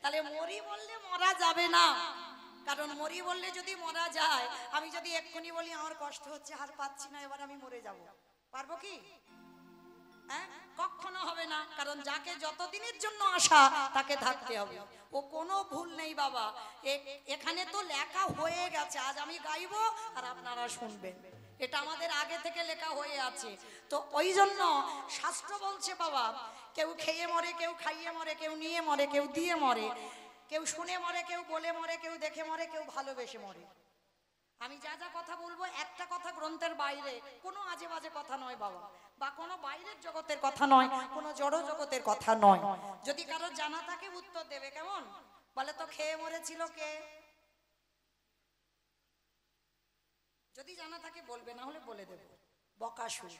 তাহলে মরি বললে মরা যাবে না, কারণ মরি বললে যদি মরা যায়, আমি যদি এক্ষুনি বলি আমার কষ্ট হচ্ছে আর পাচ্ছি না, এবার আমি মরে যাব, পারবো কি? হ্যাঁ, কখনো হবে না। কারণ যাকে যতদিনের জন্য আসা তাকে থাকতে হবে। ও কোনো ভুল নেই বাবা, এখানে তো লেখা হয়ে গেছে। আজ আমি গাইবো আর আপনারা শুনবেন, এটা আমাদের আগে থেকে লেখা হয়ে আছে। তো ওই জন্য শাস্ত্র বলছে বাবা, কেউ খেয়ে মরে, কেউ খাইয়ে মরে, কেউ নিয়ে মরে, কেউ দিয়ে মরে, কেউ শুনে মরে, কেউ বলে মরে, কেউ দেখে মরে, কেউ ভালোবেসে মরে। আমি যা যা কথা বলবো একটা কথা গ্রন্থের বাইরে, কোনো আজে বাজে কথা নয় বাবা, বা কোনো বাইরের জগতের কথা নয়, কোনো জড় জগতের কথা নয়। যদি কারো জানা থাকে উত্তর দেবে। কেমন বলে তো খেয়ে মরেছিল কে? যদি জানা থাকে বলবে, না হলে বলে দেব। বকাসুর।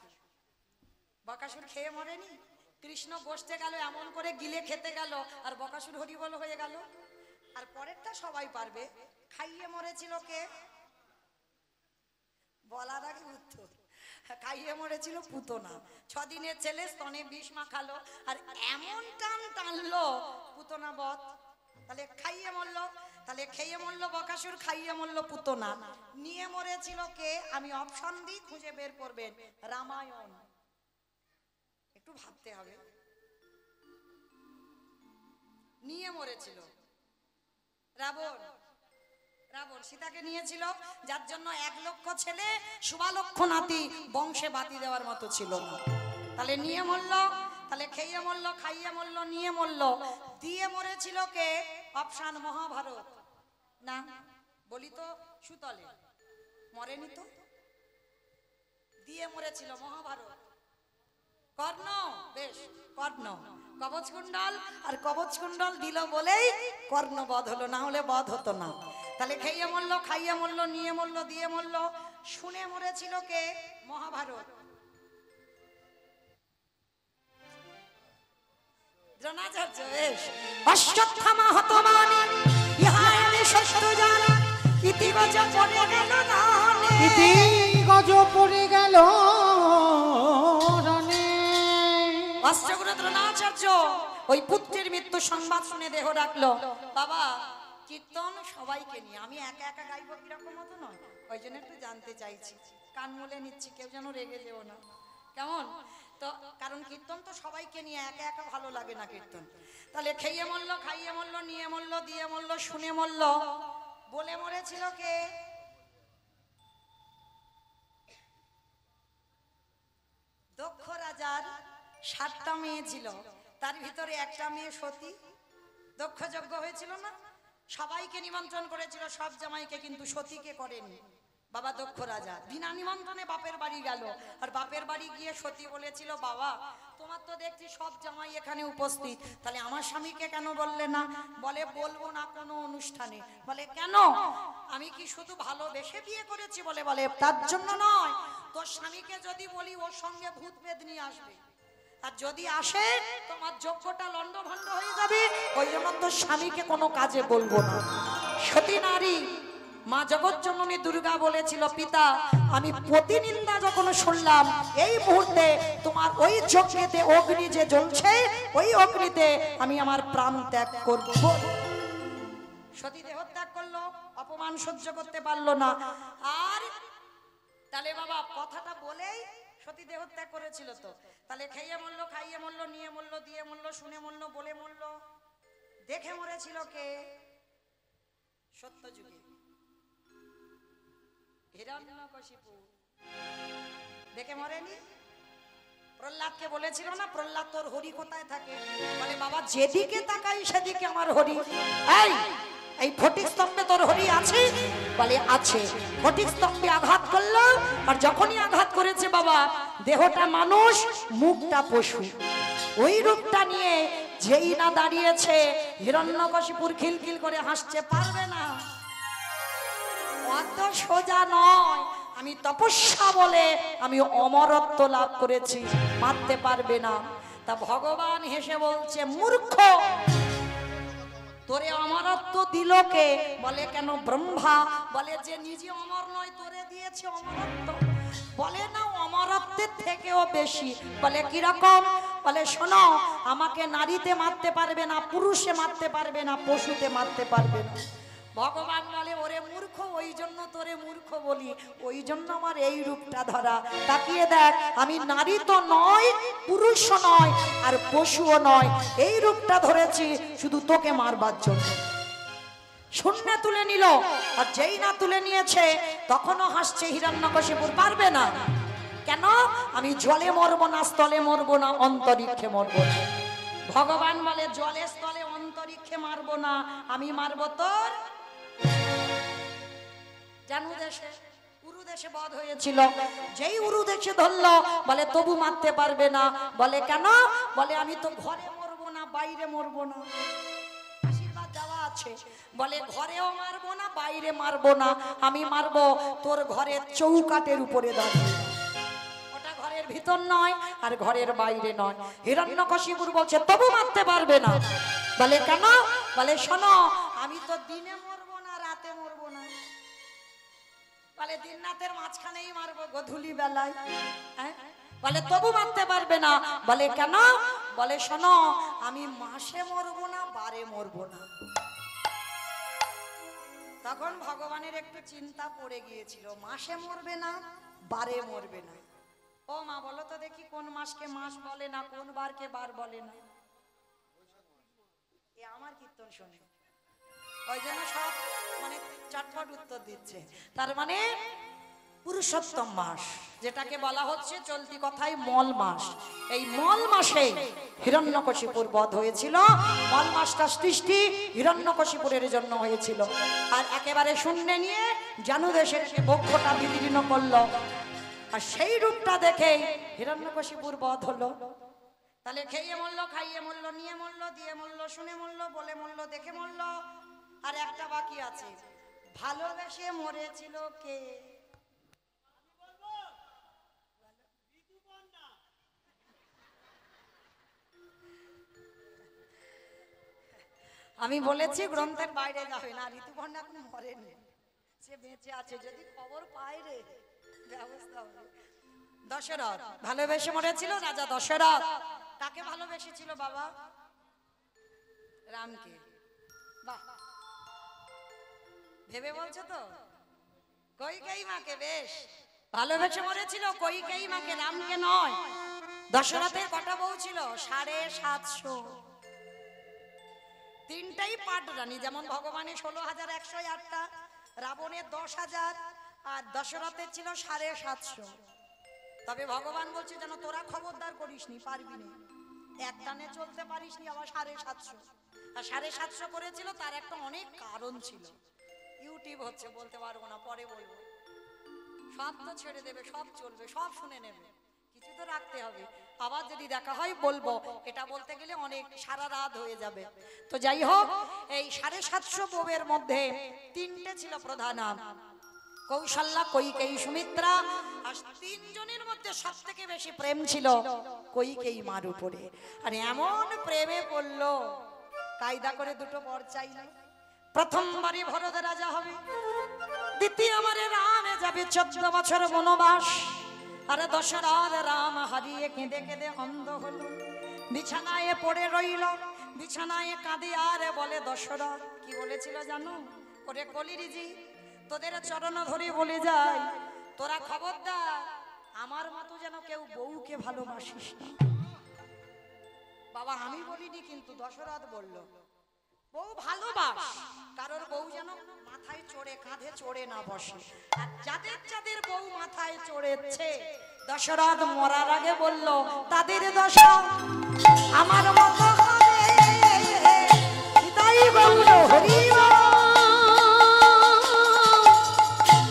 বকাসুর খেয়ে মরেনি, কৃষ্ণ বসতে গেল এমন করে গিলে খেতে গেল, আর বকাসুর হরিবল হয়ে গেল। আর পরেরটা সবাই পারবে, খাইয়ে মরেছিল কে? বলার আগে উত্তর, খাইয়ে মরেছিল পুতনা। 6 দিনের ছেলে স্তনে বিষ মাখালো, আর এমন টান টানলো পুতনা বধ। তাহলে খাইয়ে মরলো, তাহলে খেয়ে মরলো বকাসুর, খাইয়ে মরলো পুতনা। নিয়ে মরেছিল কে? আমি অপশন দিই, খুঁজে বের করবেন। রামায়ণ। একটু ভাবতে হবে। নিয়ে মরেছিল রাবণ। রাবণ সীতাকে নিয়েছিল, যার জন্য 1 লক্ষ ছেলে, 1.25 লক্ষ নাতি, বংশে বাতি দেওয়ার মতো ছিল না। তাহলে নিয়ে মরলো, তাহলে খেয়ে মরলো, খাইয়ে মরলো, নিয়ে মরলো। দিয়ে মরেছিল কে? অপশন মহাভারত। না বলি তো সুতলে মরেনি তো, দিয়ে মরেছিল মহাভারত। কর্ণ, বেশ কর্ণ, কবচ কুণ্ডল, আর কবচ কুণ্ডল দিল বলেই কর্ণ বধ হলো, না হলে বধ হতো না। তাহলে খেয়ে মরলো, খাইয়ে মরলো, নিয়ে মরলো, দিয়ে মরলো। শুনে মরেছিল কে? মহাভারত। দ্রোণাচার্য। বেশ, অশ্বত্থামা হতমানি ইহায় সত্য জানা, ইতি গজ পড়ে গেল নানে, ইতি গজ পড়ে গেল অষ্টগুরু দ্রোণাচার্য ওই পুত্রের মৃত্যু সংবাদ শুনে দেহ রাখলো। বাবা কীর্তন সবাইকে নিয়ে, আমি একা একা গাইবো কিরকম মতো নয়, ওই জন্য একটু জানতে চাইছি, কান মুলে নিচ্ছি, কেউ যেন রেগে যেও না, কেমন? তো কারণ কীর্তন তো সবাইকে নিয়ে, একা একা ভালো লাগে না কীর্তন। তাহলে খেয়ে মরল, খাইয়ে মরল, নিয়ে মরল, দিয়ে মরল, শুনে মরল, বলে মরেছিল কে? দক্ষ রাজার 7টা মেয়ে ছিল, তার ভিতরে একটা মেয়ে সতী। দক্ষ যজ্ঞ হয়েছিল না, সবাইকে নিমন্ত্রণ করেছিল, সব জামাইকে, কিন্তু সতীকে করেনি। বাবা দক্ষ রাজা বিনা নিমন্ত্রণে বাপের বাড়ি গেল, আর বাপের বাড়ি গিয়ে সতী বলেছিল, বাবা তোমার তো দেখছি সব জামাই এখানে উপস্থিত, তাহলে আমার স্বামীকে কেন বললে না? বলে বলবো না কোনো অনুষ্ঠানে। বলে কেন? আমি কি শুধু ভালোবেসে বিয়ে করেছি বলে? বলে তার জন্য নয়, তোর স্বামীকে যদি বলি ওর সঙ্গে ভূত বেদ নিয়ে আসবে, আর যদি আসে তোমার যজ্ঞটা লন্ডভন্ড হয়ে যাবে, ওই জন্য তোর স্বামীকে কোনো কাজে বলবো না। সতী নারী মা জগৎজননী দুর্গা বলেছিল, পিতা আমি প্রতিনিন্দা যখন শুনলাম, এই মুহূর্তে তোমার ওই যজ্ঞেতে অগ্নি যে জ্বলছে, ওই অগ্নিতে আমি আমার প্রাণ ত্যাগ করব। সতী দেহ ত্যাগ করলো, অপমান সহ্য করতে পারলো না। আর তাহলে বাবা কথাটা বলেই সতী দেহ ত্যাগ করেছিল, তো তাহলে খেয়ে মরলো, খাইয়ে মরলো, নিয়ে মরলো, দিয়ে মরলো, শুনে মরলো, বলে মরলো, দেখে মরেছিল কে? সত্য যুগে হিরণ্যকশিপু দেখে মরেনি? প্রহ্লাদকে বলেছিল না, প্রহ্লাদ তোর হরি কোথায় থাকে? বলে বাবা যেদিকে তাকাই সেদিকে আমার হরি। এই ফটিক স্তম্ভে তোর হরি আছে? বলে আছে। ফটিক স্তম্ভে আঘাত করলো, আর যখনই আঘাত করেছে বাবা, দেহটা মানুষ, মুখটা পশু, ওই রূপটা নিয়ে যেই না দাঁড়িয়েছে, হিরণ্যকশিপুর খিলখিল করে হাসছে, পারবে না, অত সোজা নয়, আমি তপস্যা বলে আমি অমরত্ব লাভ করেছি, মারতে পারবে না। তা ভগবান হেসে বলছে, মূর্খ, তোরে অমরত্ব দিল কে? বলে কেন? ব্রহ্মা। বলে যে নিজে অমর নয়, তোরে দিয়েছে অমরত্ব। বলে না, অমরত্বের থেকেও বেশি। বলে কিরকম? বলে শোনো, আমাকে নারীতে মারতে পারবে না, পুরুষে মারতে পারবে না, পশুতে মারতে পারবে না। ভগবান বলে ওরে মূর্খ, ওই জন্য তোরে মূর্খ বলি, ওই জন্য আমার এই রূপটা ধরা। তাকিয়ে দেখ, আমি নারী তো নয়, পুরুষও নয়, আর পশুও নয়, এই রূপটা ধরেছি শুধু তোকে মারবার জন্য। শূন্য তুলে নিল, আর যেই না তুলে নিয়েছে তখনও হাসছে হিরণ্যকশিপুর, পারবে না। কেন? আমি জলে মরবো না, স্থলে মরবো না, অন্তরিক্ষে মরবো না। ভগবান বলে জলে, স্থলে, অন্তরিক্ষে মারবো না, আমি মারবো তোর জানু দেশে। উরু দেশে বধ হয়েছিল, যেই উরু দেশে ধরলো, বলে তবু মারতে পারবে না। বলে কেন? বলে আমি তো ঘরে মরবো না, বাইরে মরবো না। আশীর্বাদ দেওয়া আছে, বলে ঘরেও মারবো না, বাইরে মারবো না, আমি মারবো তোর ঘরের চৌকাটের উপরে দাঁড়িয়ে। ওটা ঘরের ভিতর নয়, আর ঘরের বাইরে নয়। হিরণ্যকশিপুর বলছে তবু মারতে পারবে না। বলে কেন? বলে শোনো, আমি তো দিনে মরবো না, রাতে মরবো না। বলে দিন রাতের মাঝখানেই মারবো, গধূলি বেলায়। বলে তবু মারতে পারবে না। বলে কেন? বলে শোনো, আমি মাসে মরবো না, বারে মরবো না। তখন ভগবানের একটু চিন্তা পড়ে গিয়েছিল, মাসে মরবে না, বারে মরবে না। ও মা বলো তো দেখি, কোন মাসকে মাস বলে না, কোন বারকে বার বলে না? এ আমার কীর্তন শুনে, ওই জন্য সব মানে চটপট উত্তর দিচ্ছে। তার মানে পুরুষোত্তম মাস, যেটাকে বলা হচ্ছে চলতি কথায় মল মাস। এই মল মাসে হিরণ্যকশিপুর বধ হয়েছিল। মল মাসটা সৃষ্টি হিরণ্যকশিপুরের জন্য হয়েছিল। আর একেবারে শূন্য নিয়ে জানু দেশের বক্ষটা বিদীর্ণ করলো, আর সেই রূপটা দেখে হিরণ্যকশিপুর বধ হলো। তাহলে খেয়ে মরলো, খাইয়ে মরলো, নিয়ে মরলো, দিয়ে মরলো, শুনে মরলো, বলে মরলো, দেখে মরলো। আর একটা বাকি আছে, ভালোবেসে মরেছিল কে? আমি বলেছি গ্রন্থের বাইরে যাবে না। ঋতুপর্ণা এখন মরেনি, সে বেঁচে আছে, যদি খবর পায় রে ব্যবস্থা হবে। দশরথ ভালোবেসে মরেছিল রাজা দশরথ। কাকে ভালোবেসেছিল বাবা? রামকে। বাহ, ভেবে বলছো তো? কইকেয়ী মাকে বেশ ভালোবেসে মরেছিল, কইকেয়ী মাকে, রামকে নয়। দশরথের কটা বউ ছিল? 750। তিনটাই পাট রানী, যেমন ভগবানের 16,108টা, রাবণের 10,000, আর দশরথের ছিল 750। তবে ভগবান বলছে যেন তোরা খবরদার করিসনি, পারবি না, এক টানে চলতে পারিসনি, আবার 750। আর 750 করেছিল, তার একটা অনেক কারণ ছিল। ইউটিউব হচ্ছে, বলতে পারবো না, পরে বলবো। সব তো ছেড়ে দেবে, সব চলবে, সব শুনে নেবে, কিছু তো রাখতে হবে। আবার যদি দেখা হয় বলবো, এটা বলতে গেলে অনেক সারা রাত হয়ে যাবে। তো যাই হোক, এই 750 বউয়ের মধ্যে তিনটে ছিল প্রধান, কৌশল্যা, কইকেয়ী, সুমিত্রা। আর তিনজনের মধ্যে সব থেকে বেশি প্রেম ছিল কইকেয়ী মার উপরে। আর এমন প্রেমে পড়লো, কায়দা করে দুটো বর চাইল। প্রথমবারই ভরত রাজা হবে, দ্বিতীয়বারে রামে যাবে 14 বছর বনবাস। আরে দশরথ রাম হারিয়ে কেঁদে কেঁদে অন্ধ হলো, বিছানায় পড়ে রইল, বিছানায় কাঁদে আর বলে দশরথ, কি বলেছিল জানো? ওরে কলিরিজি, তোদের চরণ ধরে বলে যায়, তোরা খবরদার আমার মতো যেন কেউ বউকে ভালোবাসিস না। বাবা আমি বলিনি, কিন্তু দশরথ বলল, বউ ভালোবাস, কারোর বউ যেন মাথায় চড়ে, কাঁধে চড়ে না বসে। আর যাদের যাদের বউ মাথায় চড়েছে, দশরথ মরার আগে বলল, তাদের দশা আমার মতো হবে। তাই বলল হরি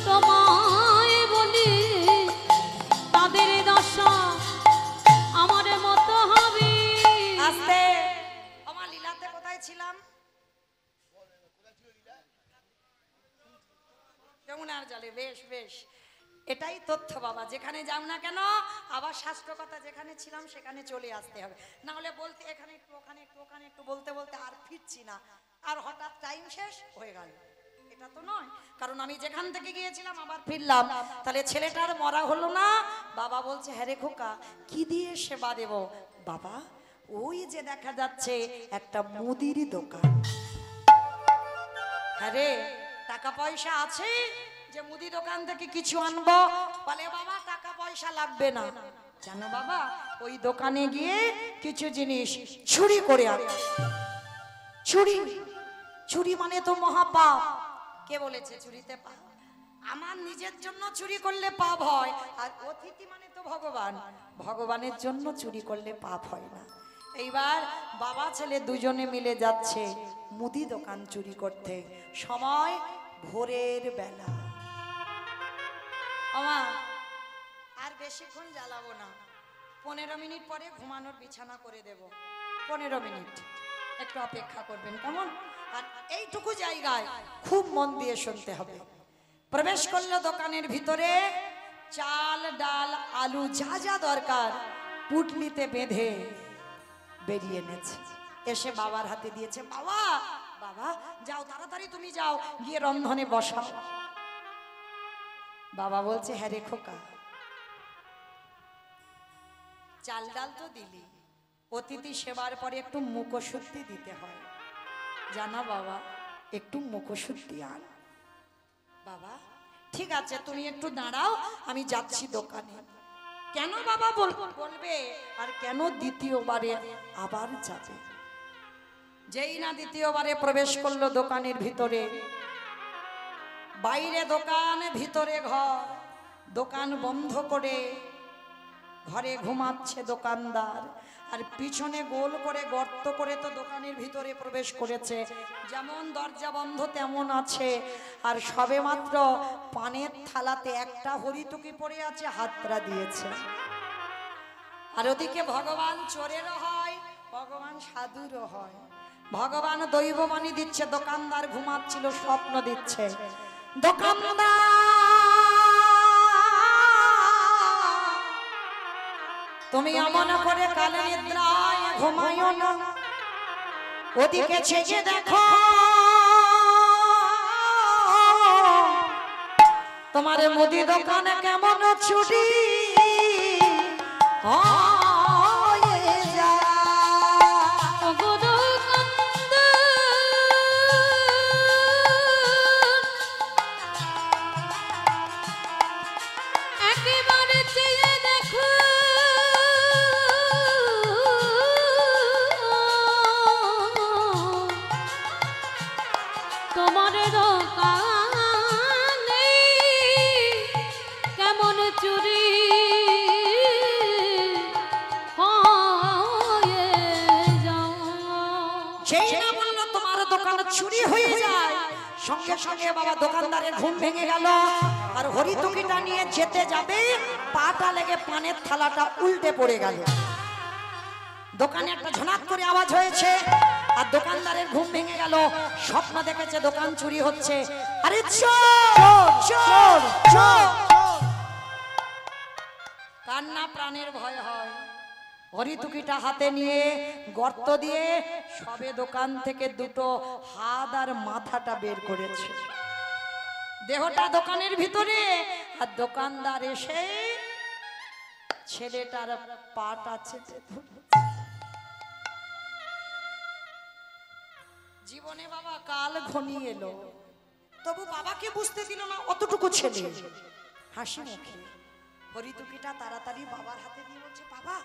তোমায় বলি, তাদের দশা আমার মতো হবে। আস্তে। আমার লীলাতে কোথায় ছিলাম? যমুনার জলে। বেশ বেশ, এটাই তথ্য বাবা। যেখানে যাও না কেন, আবার শাস্ত্র কথা যেখানে ছিলাম সেখানে চলে আসতে হবে, না হলে বলতে এখানে একটু, ওখানে একটু, ওখানে একটু বলতে বলতে আর ফিরছি না, আর হঠাৎ টাইম শেষ হয়ে গেল। এটা তো নয়, কারণ আমি যেখান থেকে গিয়েছিলাম আবার ফিরলাম, তাহলে ছেলেটার মরা হলো না। বাবা বলছে, হ্যাঁ রে খোকা, কি দিয়ে সেবা দেব? বাবা ওই যে দেখা যাচ্ছে একটা মুদির দোকান। হ্যাঁ রে, টাকা পয়সা আছে যে মুদি দোকান থেকে কিছু আনবো? বলে বাবা টাকা পয়সা লাগবে না, জানো বাবা, ওই দোকানে গিয়ে কিছু জিনিস চুরি করে আন। চুরি? চুরি মানে তো মহাপাপ। কে বলেছে চুরিতে পাপ? আমার নিজের জন্য চুরি করলে পাপ হয়, আর অতিথি মানে তো ভগবান, ভগবানের জন্য চুরি করলে পাপ হয় না। এইবার বাবা ছেলে দুজনে মিলে যাচ্ছে মুদি দোকান চুরি করতে। সময় ভোরের বেলা। আমা আর বেশিক্ষণ জ্বালাবো না, 15 মিনিট পরে ঘুমানোর বিছানা করে দেব। 15 মিনিট একটু অপেক্ষা করবেন, কেমন? আর এইটুকু জায়গায় খুব মন দিয়ে শুনতে হবে। প্রবেশ করলো দোকানের ভিতরে, চাল ডাল আলু যা যা দরকার পুটলিতে বেঁধে বেরিয়ে এনেছে, এসে বাবার হাতে দিয়েছে। বাবা বাবা যাও, তাড়াতাড়ি তুমি যাও, গিয়ে রন্ধনে বসাও। বাবা বলছে, হ্যাঁ রে খোকা, চাল ডাল তো দিলি, অতিথি সেবার পরে একটু মুখশুদ্ধি দিতে হয়, জানা বাবা, একটু মুখশুদ্ধি আন। বাবা ঠিক আছে, তুমি একটু দাঁড়াও, আমি যাচ্ছি দোকানে। কেন বাবা? বলবে। আর কেন? দ্বিতীয়বারে আবার যাবে। যেই না দ্বিতীয়বারে প্রবেশ করলো দোকানের ভিতরে, বাইরে দোকান, ভিতরে ঘর, দোকান বন্ধ করে ঘরে ঘুমাচ্ছে দোকানদার, আর পিছনে গোল করে গর্ত করে তো দোকানের ভিতরে প্রবেশ করেছে, যেমন দরজা বন্ধ তেমন আছে। আর সবে মাত্র পানের থালাতে একটা হরিতুকি পড়ে আছে, হাতরা দিয়েছে। আর ওদিকে ভগবান চোরেরও হয়, ভগবান সাধুরও হয়। ভগবান দৈববাণী দিচ্ছে, দোকানদার ঘুমাচ্ছিল, স্বপ্ন দিচ্ছে। দোকানদার তুমি অমন করে কালে নিদ্রায় ঘুমাইও না, ওদিকে ছেঁকে দেখো তোমার মুদি দোকানে কেমন চুরি হয়ে যায়। চুরি হয়ে যায় সঙ্গে সঙ্গে বাবা দোকানদারের ঘুম ভেঙে গেল আর হরিতকিটা নিয়ে যেতে যাবে পাটা লেগে পানের থালাটা উল্টে পড়ে গেল দোকানে একটা ঝনাত করে আওয়াজ হয়েছে আর দোকানদারের ঘুম ভেঙে গেল স্বপ্ন দেখেছে দোকান চুরি হচ্ছে আরে চোর চোর চোর কান্না প্রাণের ভয় হয় হরিতুকিটা হাতে নিয়ে গর্ত দিয়ে সবে দোকান থেকে দুটো হাত আর মাথাটা বের করেছে দেহটা দোকানের ভিতরে আর দোকানদার এসে ছেলেটার পাটা চেপে ধরল জীবনে বাবা কাল ঘনিয়ে এলো তবু বাবাকে বুঝতে দিল না অতটুকু ছেলে হাসি মুখে হরিতুকিটা তাড়াতাড়ি বাবার হাতে দিয়ে বলছে বাবা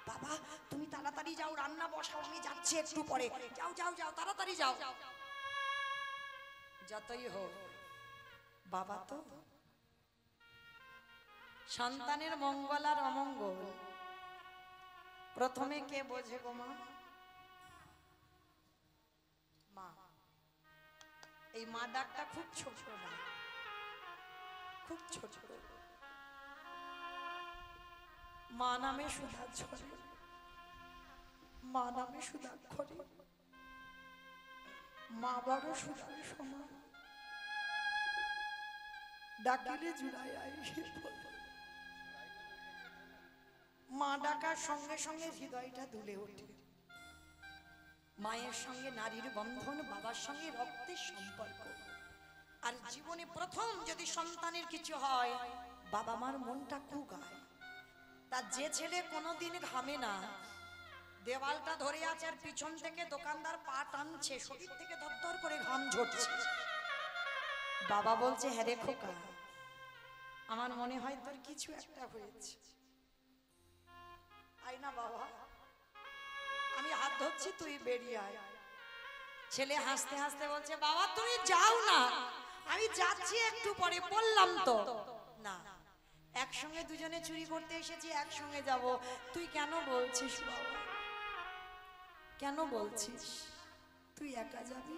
বাবা তুমি তাড়াতাড়ি যাও রান্না বসাও আমি যাচ্ছি একটু পরে যাও যাও যাও তাড়াতাড়ি যাও যতই হোক বাবা তো সন্তানের মঙ্গল আর অমঙ্গল প্রথমে কে বোঝে গো মা মা এই মা ডাকটা খুব ছোট না খুব ছোট মা নামে সুধা ঝরে মা নামে সুধা ঘরে মা বড় সুধার সমান ডাকিলে জুড়াই আইসে মা ডাকার সঙ্গে সঙ্গে হৃদয়টা দুলে ওঠে মায়ের সঙ্গে নারীর বন্ধন বাবার সঙ্গে রক্তের সম্পর্ক আর জীবনে প্রথম যদি সন্তানের কিছু হয় বাবা মার মনটা কুগায় তার যে ছেলে কোনোদিন ঘামে না দেওয়ালটা ধরে আছে আর পিছন থেকে দোকানদার পা টানছে শরীর থেকে দরদর করে ঘাম ঝরছে বাবা বলছে হ্যাঁ রে খোকা আমার মনে হয় তোর কিছু একটা হয়েছে আয় না বাবা আমি হাত ধরছি তুই বেরিয়ে আয় ছেলে হাসতে হাসতে বলছে বাবা তুমি যাও না আমি যাচ্ছি একটু পরে বললাম তো না একসঙ্গে দুজনে চুরি করতে এসেছি একসঙ্গে যাব তুই কেন বলছিস বাবা কেন বলছিস তুই একা যাবি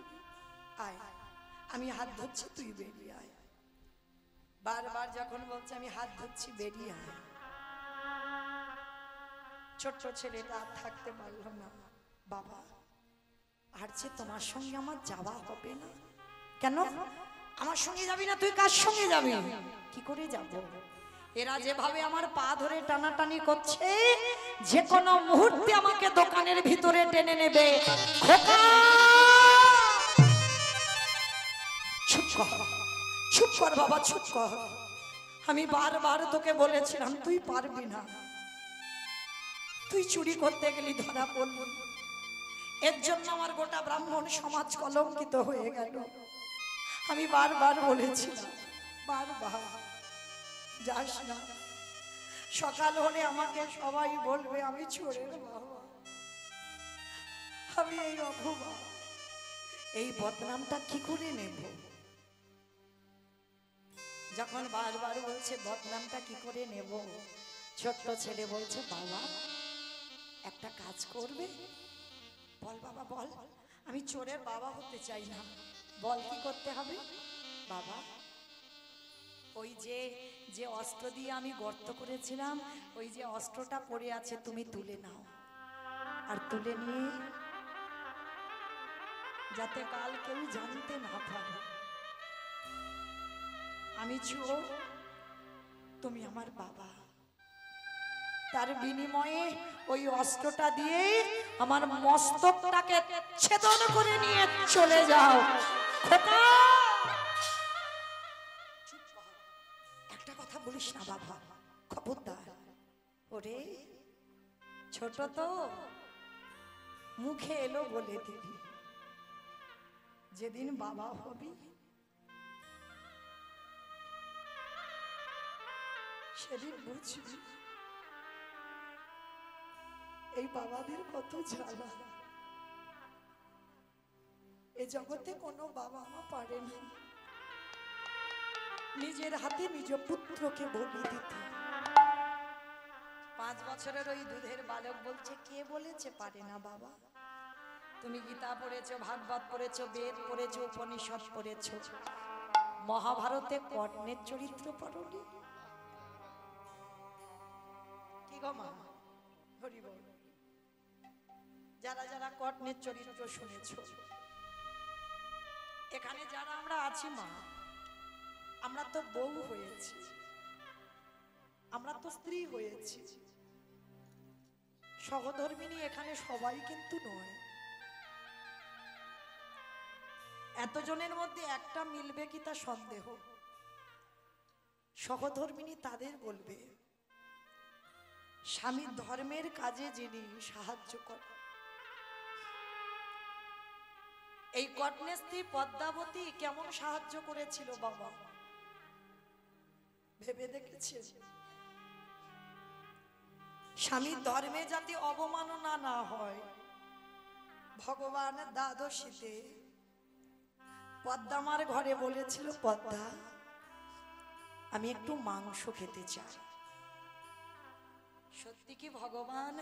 আয় আমি হাত ধরছি তুই বেরিয়ে আয় বারবার যখন বলছে আমি হাত ধরছি বেরিয়ে আয় ছোট্ট ছেলেটা আর থাকতে পারলো না বাবা আর যে তোমার সঙ্গে আমার যাওয়া হবে না কেন আমার সঙ্গে যাবি না তুই কার সঙ্গে যাবি কি করে যাব এরা যেভাবে আমার পা ধরে টানাটানি করছে যে কোনো মুহূর্তে আমাকে দোকানের ভিতরে টেনে নেবে খোকা চুপ কর বাবা চুপ কর আমি বারবার তোকে বলেছিলাম তুই পারবি না তুই চুরি করতে গেলি ধরা পড়বি এর জন্য আমার গোটা ব্রাহ্মণ সমাজ কলঙ্কিত হয়ে গেল আমি বারবার বলেছিলাম বারবার যাস না সকাল হলে আমাকে সবাই বলবে আমি চোরের বাবা আমি এই অথবা এই বদনামটা কি করে নেব যখন বারবার বলছে বদনামটা কি করে নেব ছোট্ট ছেলে বলছে বাবা একটা কাজ করবে বল বাবা বল আমি চোরের বাবা হতে চাই না বল কি করতে হবে বাবা ওই যে যে অস্ত্র দিয়ে আমি গর্ত করেছিলাম ওই যে অস্ত্রটা পড়ে আছে তুমি তুলে নাও আর তুলে নিয়ে যাতে কাল কেউ জানতে না পারে আমি চোর তুমি আমার বাবা তার বিনিময়ে ওই অস্ত্রটা দিয়ে আমার মস্তকটাকে ছেদন করে নিয়ে চলে যাও খোকা একটা কথা বলিস না বাবা খবরদার ওরে ছোট তো মুখে এলো বলে দিবি যেদিন বাবা হবি সেদিন বুঝবি এই বাবাদের কত জ্বালা এ জগতে কোনো বাবা মা পারে না নিজের হাতে নিজ পুত্রকে বলি দিতে 5 বছরের ওই দুধের বালক বলছে কে বলেছে পারে না বাবা তুমি গীতা পড়েছো, ভাগবত পড়েছো, বেদ পড়েছো, উপনিষদ পড়েছো, মহাভারতে কর্ণের চরিত্র পড়নি? কি গো মা? হরি বল। যারা যারা কর্ণের চরিত্র শুনেছো, এখানে যারা আমরা আছি মা, আমরা তো বউ হয়েছি, আমরা তো স্ত্রী হয়েছি, সহধর্মিনী এখানে সবাই কিন্তু নয়। এতজনের মধ্যে একটা মিলবে কি তা সন্দেহ। সহধর্মিনী তাদের বলবে স্বামীর ধর্মের কাজে যিনি সাহায্য করেন। এই কর্ণের স্ত্রী পদ্মাবতী কেমন সাহায্য করেছিল বাবা, ভেবে দেখেছে? স্বামীর ধর্মে যাতে অবমাননা না হয়, ভগবান দ্বাদশীতে পদ্মামার ঘরে বলেছিল, পদ্মা আমি একটু মাংস খেতে চাই। সত্যি কি ভগবান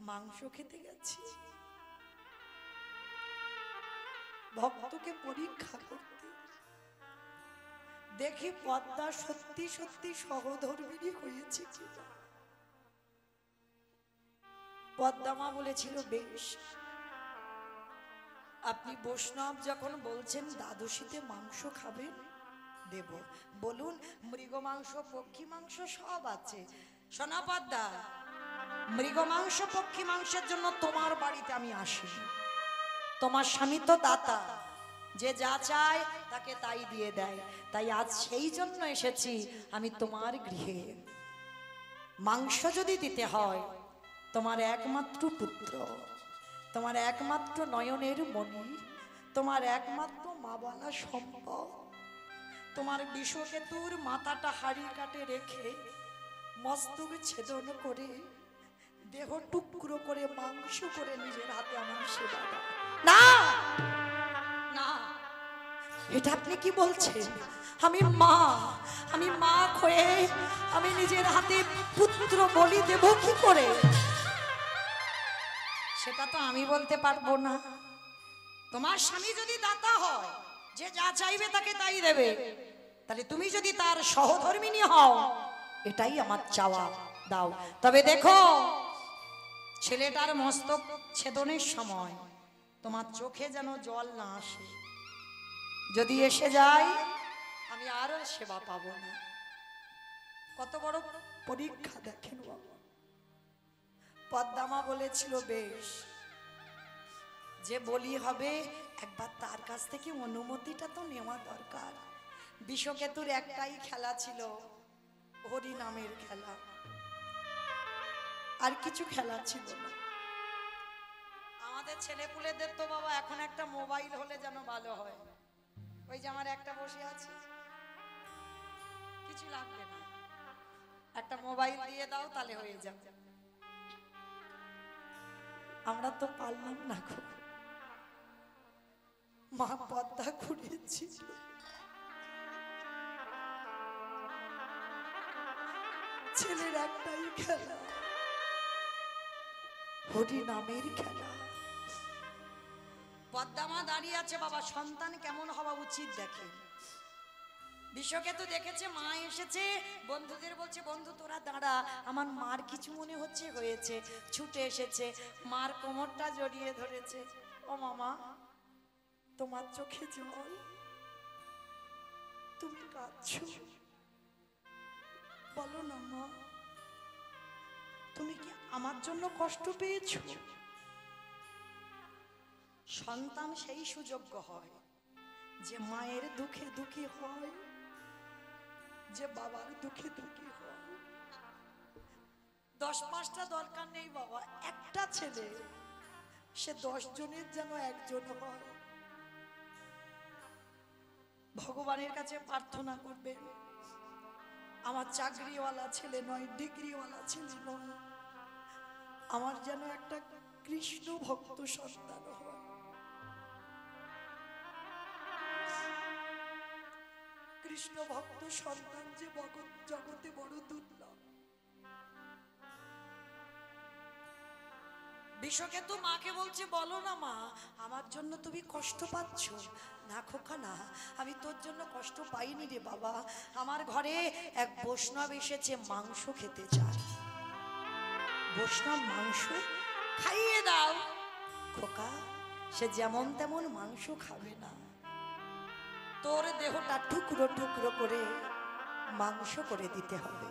মাংস খেতে গেছে ভক্তকে পরীক্ষা করতে? দেখি পদ্মা সত্যি সত্যি সহধর্মিনী হয়েছে কিনা। পদ্মামা বলেছিল, বেশ, আপনি বৈষ্ণব যখন বলছেন দ্বাদশীতে মাংস খাবেন, দেব। বলুন, মৃগ মাংস, পক্ষী মাংস সব আছে। সোনা পদ্মা, মৃগ মাংস, পক্ষী মাংসের জন্য তোমার বাড়িতে আমি আসি। তোমার স্বামী তো দাতা, যে যা চায় তাকে তাই দিয়ে দেয়। তাই আজ সেই জন্য এসেছি আমি তোমার গৃহে। মাংস যদি দিতে হয়, তোমার একমাত্র পুত্র, তোমার একমাত্র নয়নের মণি, তোমার একমাত্র মাবালা সম্পদ, তোমার বিষকেতুর মাথাটা হাড়ি কাটে রেখে মস্তক ছেদন করে দেহ টুকরো করে মাংস করে নিজের হাতে আমার সেবা দাও। না না, এটা আপনি কি বলছেন? আমি মা হয়ে আমি নিজের হাতে পুত্র বলি দেব কি করে? সেটা তো আমি বলতে পারবো না। তোমার স্বামী যদি দাতা হয়, যে যা চাইবে তাকে তাই দেবে, তাহলে তুমি যদি তার সহধর্মিনী হও, এটাই আমার চাওয়া, দাও। তবে দেখো, ছেলেটার মস্তক ছেদনের সময় তোমার চোখে যেন জল না আসে। যদি এসে যায়, আমি আর সেবা পাবো না। কত বড় পরীক্ষা দেখেন বাবা। পদ্মামা বলেছিল, বেশ, যে বলি হবে একবার তার কাছ থেকে অনুমতিটা তো নেওয়া দরকার। বিষকেতুর একটাই খেলা ছিল, হরি নামের খেলা, আর কিছু খেলা ছিল না। আমাদের ছেলেপুলেদের তো বাবা এখন একটা মোবাইল হলে যেন ভালো হয়। ওই যে আমার একটা বসে আছে, কিছু লাগবে না, একটা মোবাইল দিয়ে দাও তাহলে হয়ে যাবে। আমরা তো পারলাম না গো। মা পদ্মা ঘুরেছিল, ছেলের একটাই খেলা, হরি নামের খেলা। পদ্মামা দাঁড়িয়ে আছে, বাবা সন্তান কেমন হওয়া উচিত দেখে। বিশ্বকেতু দেখেছে মা এসেছে, বন্ধুদের বলছে, বন্ধু তোরা দাঁড়া, আমার মার কিছু মনে হচ্ছে হয়েছে। ছুটে এসেছে, মার কোমরটা জড়িয়ে ধরেছে। ও মামা, তোমার চোখে জল, তুমি কাঁদছো, বলো না মা, তুমি কি আমার জন্য কষ্ট পেয়েছো? সন্তান সেই সুযোগ্য হয় যে মায়ের দুঃখে দুঃখী হয়, যে বাবার দুঃখে দুঃখী হয়। 10-5টা দরকার নেই বাবা, একটা ছেলে সে 10 জনের যেন একজন হয়। ভগবানের কাছে প্রার্থনা করবেন, আমার চাকরিওয়ালা ছেলে নয়, ডিগ্রিওয়ালা ছেলে নয়, আমার যেন একটা কৃষ্ণ ভক্ত সন্তান হয়। কৃষ্ণ ভক্ত সন্তান যে জগতে বড় দুর্লভ। বিশ্বকেতু মাকে বলছে, বলো না মা, আমার জন্য তুমি কষ্ট পাচ্ছ? না খোকা না, আমি তোর জন্য কষ্ট পাইনি রে বাবা। আমার ঘরে এক বৈষ্ণব এসেছে, মাংস খেতে চায়। বৈষ্ণব মাংস খাইয়ে দাও। খোকা, সে যেমন তেমন মাংস খাবে না, তোর দেহটা টুকরো টুকরো করে মাংস করে দিতে হবে।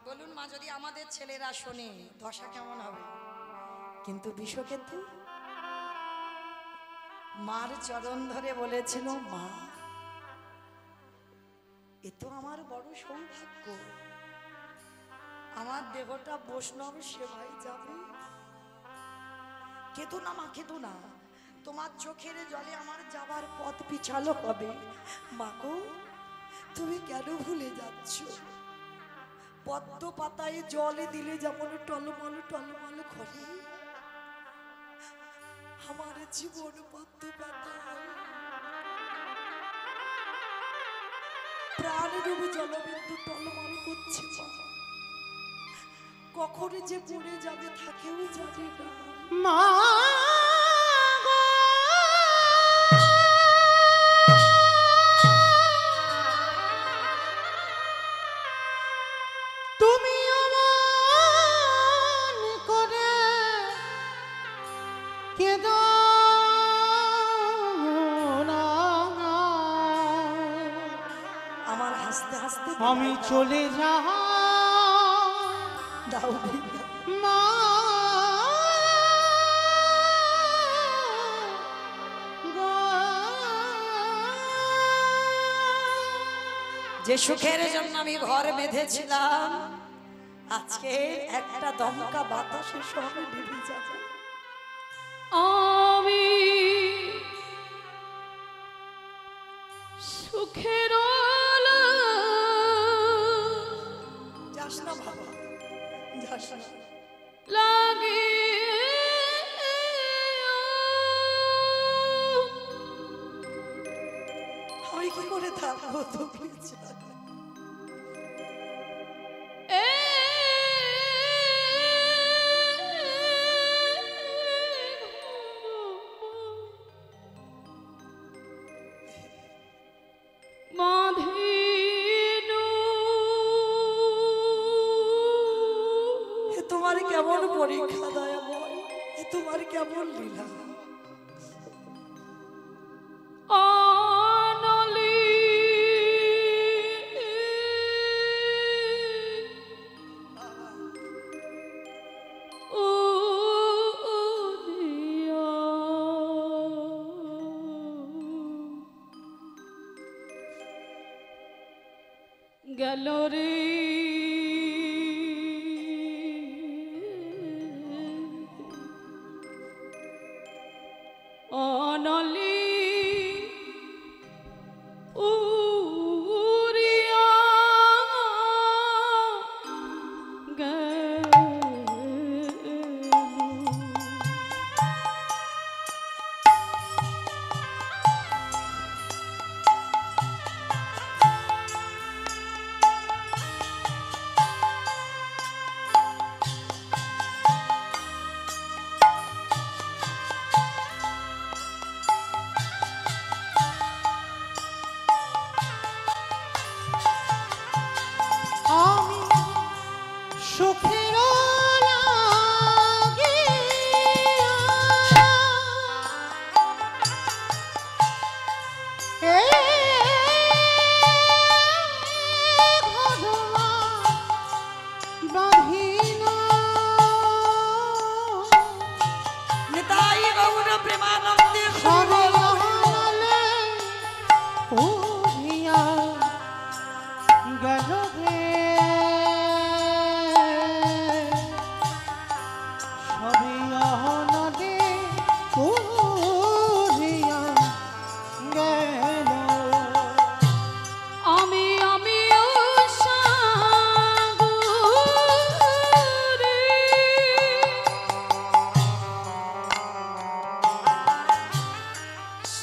বলুন মা, যদি আমাদের ছেলেরা শোনে দশা কেমন হবে? কিন্তু বিশ্বকেতু মার চরণ ধরে বলেছিল, মা এ তো আমার বড় সৌভাগ্য, আমার দেহটা বৈষ্ণব সেবায় যাবে। কেঁদো না মা, কেঁদো না, তোমার চোখের জলে আমার যাবার পথ পিছালো হবে। মা গো, তুমি কেন ভুলে যাচ্ছ? পদ্ম পাতায় জলে দিলে যেমন টলমল টলমল করে, আমার জীবন পদ্ম পাতায় প্রাণরূপ জলবিন্দু টলমল করছে। কখন যে পড়ে যাবে থাকেও জানে না। মা তুমি অমন করে কেঁদো না। আমার হাসতে হাসতে আমি চলে যাই দাও মা যে সুখের জন্য আমি ঘর বেঁধেছিলাম, আজকে একটা দমকা বাতাসে সব নিভে যাবে। আমি সুখের যাস না বাবা, যাস না। লাগে আমি কি করে থাকবো তোকে ছাড়া? এ তোমার কেমন পরীক্ষা দয়াময়, এ তোমার কেমন লীলা। গেল রে অনলি উড়িয়া গেল। আমি সুখের লাগিয়া এ ভগবান বাঁধিনা নিতাই গৌর প্রেমানন্দে সরলে উড়িয়া গেল রে সবই অহনদে উড়িয়া গেল। আমি সাগরে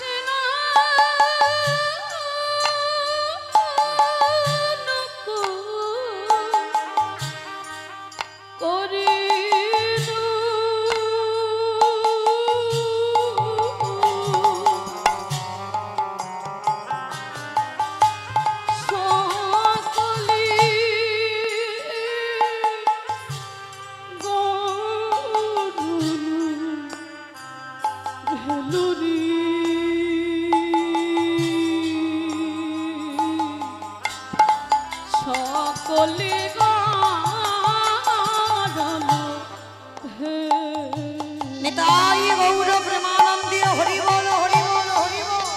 স্নান করিনু হে নিতাই গৌর প্রেমানন্দে হরি বল হরি বল হরি বল।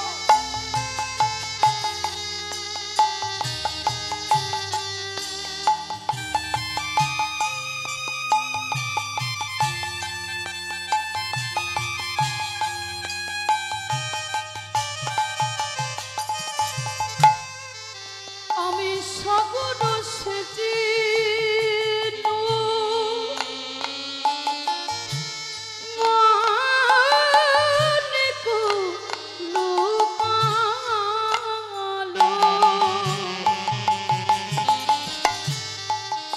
আমি সাগর সেজি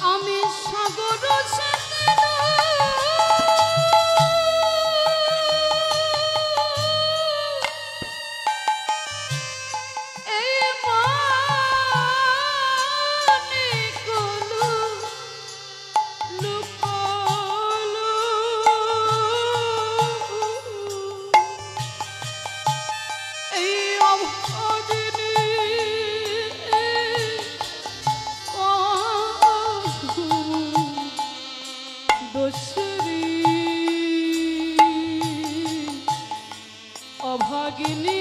আমি সাগর অভাগিনী